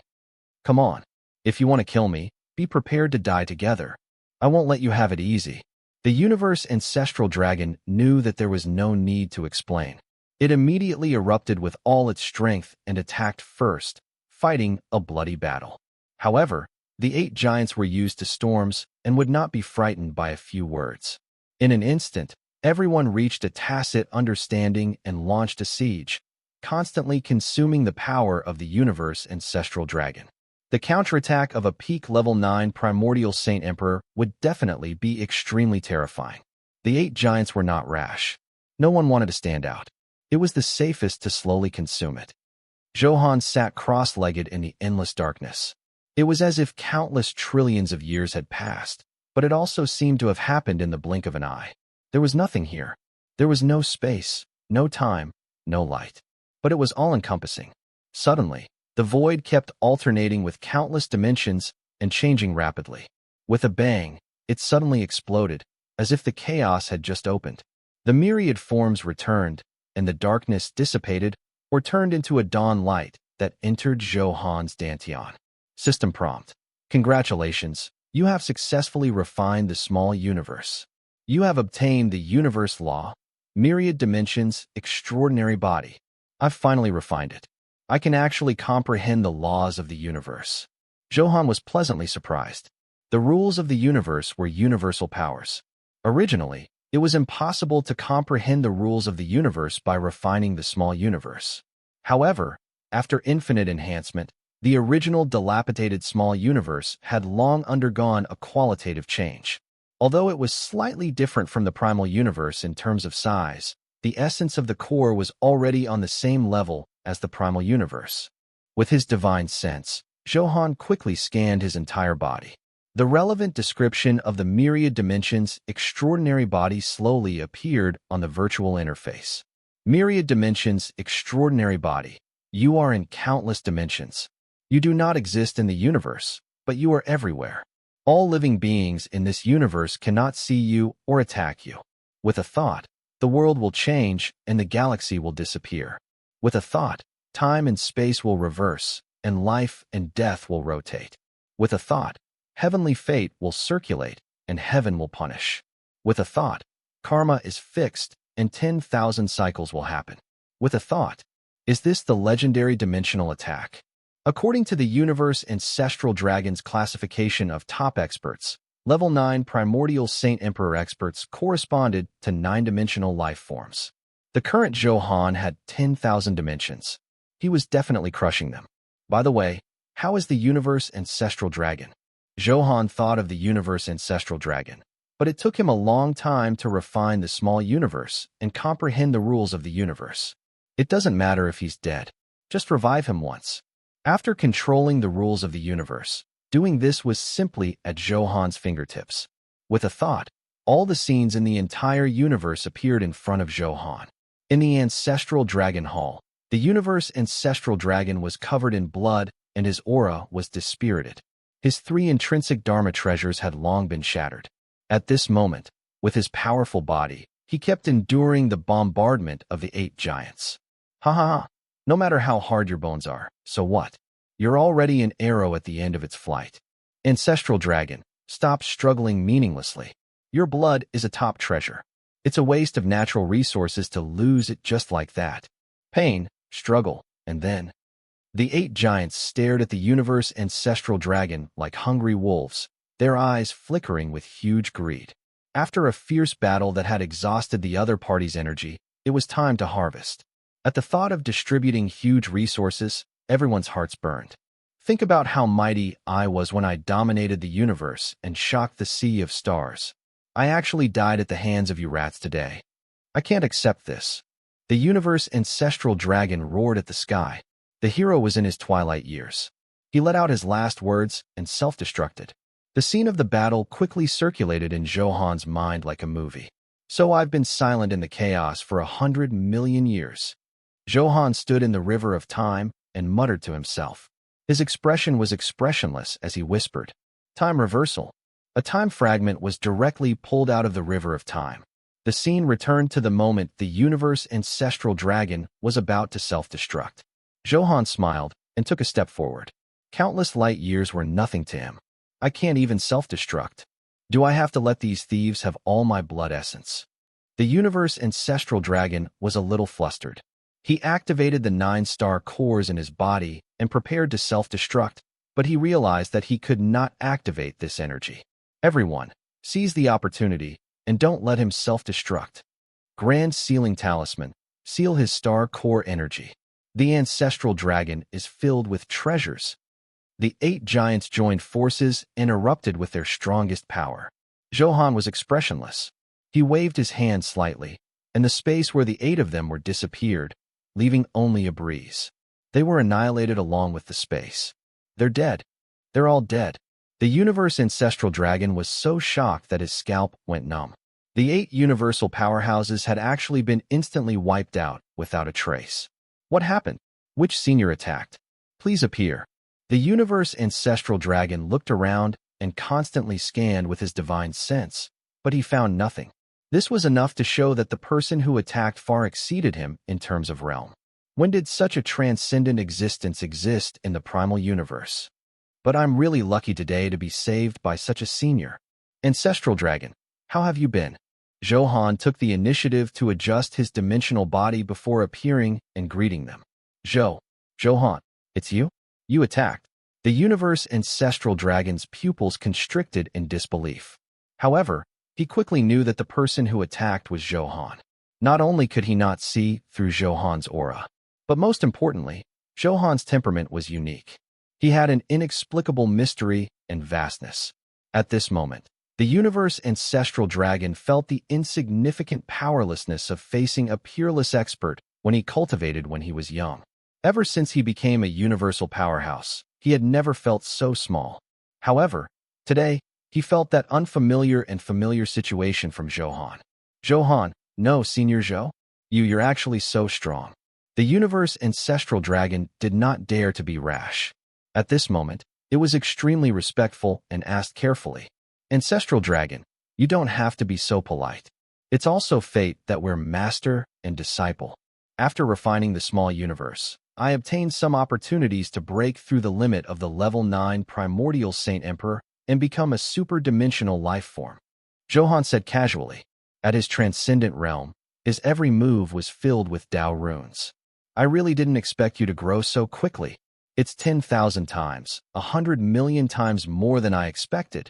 Come on. If you want to kill me, be prepared to die together. I won't let you have it easy. The universe Ancestral Dragon knew that there was no need to explain. It immediately erupted with all its strength and attacked first, fighting a bloody battle. However, The 8 giants were used to storms and would not be frightened by a few words. In an instant, everyone reached a tacit understanding and launched a siege, constantly consuming the power of the universe ancestral dragon. The counterattack of a peak level 9 primordial Saint Emperor would definitely be extremely terrifying. The 8 giants were not rash. No one wanted to stand out. It was the safest to slowly consume it. Zhou Han sat cross-legged in the endless darkness. It was as if countless trillions of years had passed, but it also seemed to have happened in the blink of an eye. There was nothing here. There was no space, no time, no light. But it was all-encompassing. Suddenly, the void kept alternating with countless dimensions and changing rapidly. With a bang, it suddenly exploded, as if the chaos had just opened. The myriad forms returned, and the darkness dissipated or turned into a dawn light that entered Zhou Han's dantian. System prompt. Congratulations, you have successfully refined the small universe. You have obtained the universe law, myriad dimensions, extraordinary body. I've finally refined it. I can actually comprehend the laws of the universe. Zhou Han was pleasantly surprised. The rules of the universe were universal powers. Originally, it was impossible to comprehend the rules of the universe by refining the small universe. However, after infinite enhancement, the original dilapidated small universe had long undergone a qualitative change. Although it was slightly different from the primal universe in terms of size, the essence of the core was already on the same level as the primal universe. With his divine sense, Zhou Han quickly scanned his entire body. The relevant description of the myriad dimensions extraordinary body slowly appeared on the virtual interface. Myriad dimensions extraordinary body. You are in countless dimensions. You do not exist in the universe, but you are everywhere. All living beings in this universe cannot see you or attack you. With a thought, the world will change and the galaxy will disappear. With a thought, time and space will reverse, and life and death will rotate. With a thought, heavenly fate will circulate, and heaven will punish. With a thought, karma is fixed, and 10,000 cycles will happen. With a thought, is this the legendary dimensional attack? According to the universe ancestral dragon's classification of top experts, level 9 primordial Saint Emperor experts corresponded to 9-dimensional life forms. The current Zhou Han had 10,000 dimensions. He was definitely crushing them. By the way, how is the universe ancestral dragon? Zhou Han thought of the universe ancestral dragon, but it took him a long time to refine the small universe and comprehend the rules of the universe. It doesn't matter if he's dead. Just revive him once. After controlling the rules of the universe, doing this was simply at Zhou Han's fingertips. With a thought, all the scenes in the entire universe appeared in front of Zhou Han. In the ancestral dragon hall, the universe ancestral dragon was covered in blood and his aura was dispirited. His 3 intrinsic dharma treasures had long been shattered. At this moment, with his powerful body, he kept enduring the bombardment of the 8 giants. Ha ha ha. No matter how hard your bones are, so what? You're already an arrow at the end of its flight. Ancestral dragon, stop struggling meaninglessly. Your blood is a top treasure. It's a waste of natural resources to lose it just like that. Pain, struggle, and then... The 8 giants stared at the universe ancestral dragon like hungry wolves, their eyes flickering with huge greed. After a fierce battle that had exhausted the other party's energy, it was time to harvest. At the thought of distributing huge resources, everyone's hearts burned. Think about how mighty I was when I dominated the universe and shocked the sea of stars. I actually died at the hands of you rats today. I can't accept this. The universe ancestral dragon roared at the sky. The hero was in his twilight years. He let out his last words and self-destructed. The scene of the battle quickly circulated in Zhou Han's mind like a movie. So I've been silent in the chaos for 100 million years. Zhou Han stood in the river of time and muttered to himself. His expression was expressionless as he whispered, "Time reversal." A time fragment was directly pulled out of the river of time. The scene returned to the moment the universe ancestral dragon was about to self-destruct. Zhou Han smiled and took a step forward. Countless light years were nothing to him. I can't even self-destruct. Do I have to let these thieves have all my blood essence? The universe ancestral dragon was a little flustered. He activated the 9-star cores in his body and prepared to self-destruct, but he realized that he could not activate this energy. Everyone, seize the opportunity and don't let him self-destruct. Grand Sealing Talisman, seal his star core energy. The ancestral dragon is filled with treasures. The 8 giants joined forces and erupted with their strongest power. Zhou Han was expressionless. He waved his hand slightly, and the space where the 8 of them were disappeared, leaving only a breeze. They were annihilated along with the space. They're dead. They're all dead. The universe ancestral dragon was so shocked that his scalp went numb. The 8 universal powerhouses had actually been instantly wiped out without a trace. What happened? Which senior attacked? Please appear. The universe ancestral dragon looked around and constantly scanned with his divine sense, but he found nothing. This was enough to show that the person who attacked far exceeded him in terms of realm. When did such a transcendent existence exist in the primal universe? But I'm really lucky today to be saved by such a senior. Ancestral dragon, how have you been? Zhou Han took the initiative to adjust his dimensional body before appearing and greeting them. Zhou Han, it's you? You attacked. The universe ancestral dragon's pupils constricted in disbelief. However, he quickly knew that the person who attacked was Zhou Han. Not only could he not see through Zhou Han's aura, but most importantly, Zhou Han's temperament was unique. He had an inexplicable mystery and vastness. At this moment, the universe ancestral dragon felt the insignificant powerlessness of facing a peerless expert when he cultivated when he was young. Ever since he became a universal powerhouse, he had never felt so small. However, today, he felt that unfamiliar and familiar situation from Zhou Han. Zhou Han, no, Senior Zhou, you're actually so strong. The universe ancestral dragon did not dare to be rash. At this moment, it was extremely respectful and asked carefully, Ancestral dragon, you don't have to be so polite. It's also fate that we're master and disciple. After refining the small universe, I obtained some opportunities to break through the limit of the level 9 primordial Saint Emperor and become a super-dimensional life form. Zhou Han said casually. At his transcendent realm, his every move was filled with Tao runes. I really didn't expect you to grow so quickly. It's 10,000 times, 100 million times more than I expected.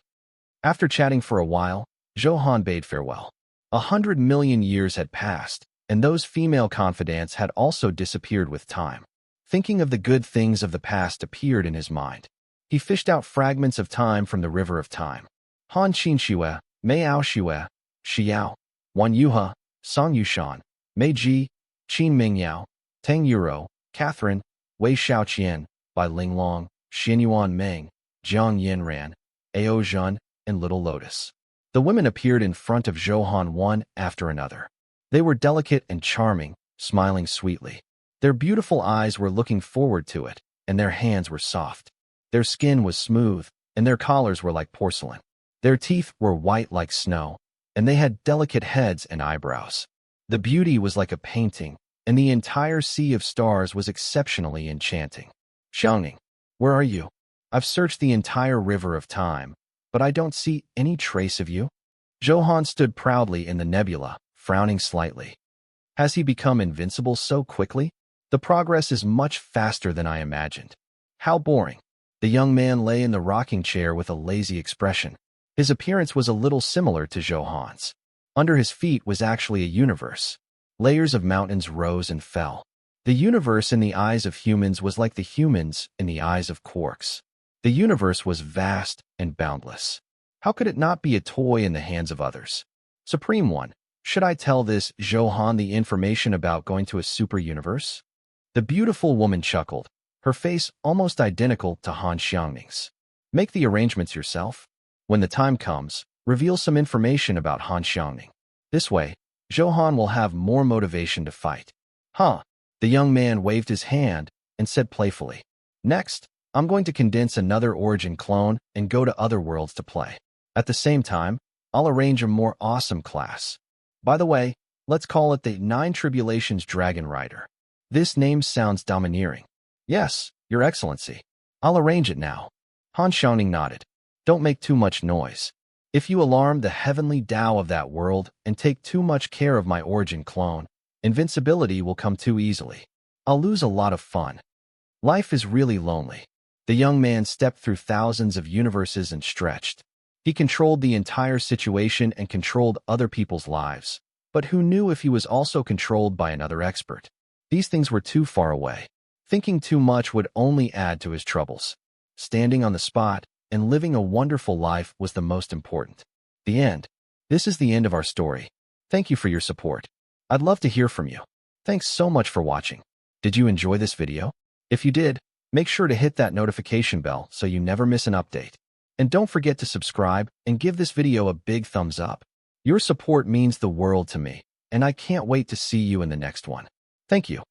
After chatting for a while, Zhou Han bade farewell. 100 million years had passed, and those female confidants had also disappeared with time. Thinking of the good things of the past appeared in his mind. He fished out fragments of time from the river of time. Han Qin Xue, Mei Ao Xue, Xiao, Wan Yuhe, Song Yushan, Mei Ji, Qin Mingyao, Teng Yuro, Catherine, Wei Xiaoqian, Bai Linglong, Xianyuan Meng, Jiang Yanran, Ao Zhun, and Little Lotus. The women appeared in front of Zhou Han one after another. They were delicate and charming, smiling sweetly. Their beautiful eyes were looking forward to it, and their hands were soft. Their skin was smooth, and their collars were like porcelain. Their teeth were white like snow, and they had delicate heads and eyebrows. The beauty was like a painting, and the entire sea of stars was exceptionally enchanting. Xiangning, where are you? I've searched the entire river of time, but I don't see any trace of you. Zhou Han stood proudly in the nebula, frowning slightly. Has he become invincible so quickly? The progress is much faster than I imagined. How boring. The young man lay in the rocking chair with a lazy expression. His appearance was a little similar to Zhou Han's. Under his feet was actually a universe. Layers of mountains rose and fell. The universe in the eyes of humans was like the humans in the eyes of quarks. The universe was vast and boundless. How could it not be a toy in the hands of others? Supreme One, should I tell this Zhou Han the information about going to a super universe? The beautiful woman chuckled, her face almost identical to Han Xiangning's. Make the arrangements yourself. When the time comes, reveal some information about Han Xiangning. This way, Zhou Han will have more motivation to fight. Huh? The young man waved his hand and said playfully. Next, I'm going to condense another origin clone and go to other worlds to play. At the same time, I'll arrange a more awesome class. By the way, let's call it the 9 Tribulations Dragon Rider. This name sounds domineering. Yes, Your Excellency. I'll arrange it now. Han Xiangning nodded. Don't make too much noise. If you alarm the heavenly Tao of that world and take too much care of my origin clone, invincibility will come too easily. I'll lose a lot of fun. Life is really lonely. The young man stepped through thousands of universes and stretched. He controlled the entire situation and controlled other people's lives. But who knew if he was also controlled by another expert? These things were too far away. Thinking too much would only add to his troubles. Standing on the spot and living a wonderful life was the most important. The end. This is the end of our story. Thank you for your support. I'd love to hear from you. Thanks so much for watching. Did you enjoy this video? If you did, make sure to hit that notification bell so you never miss an update. And don't forget to subscribe and give this video a big thumbs up. Your support means the world to me, and I can't wait to see you in the next one. Thank you.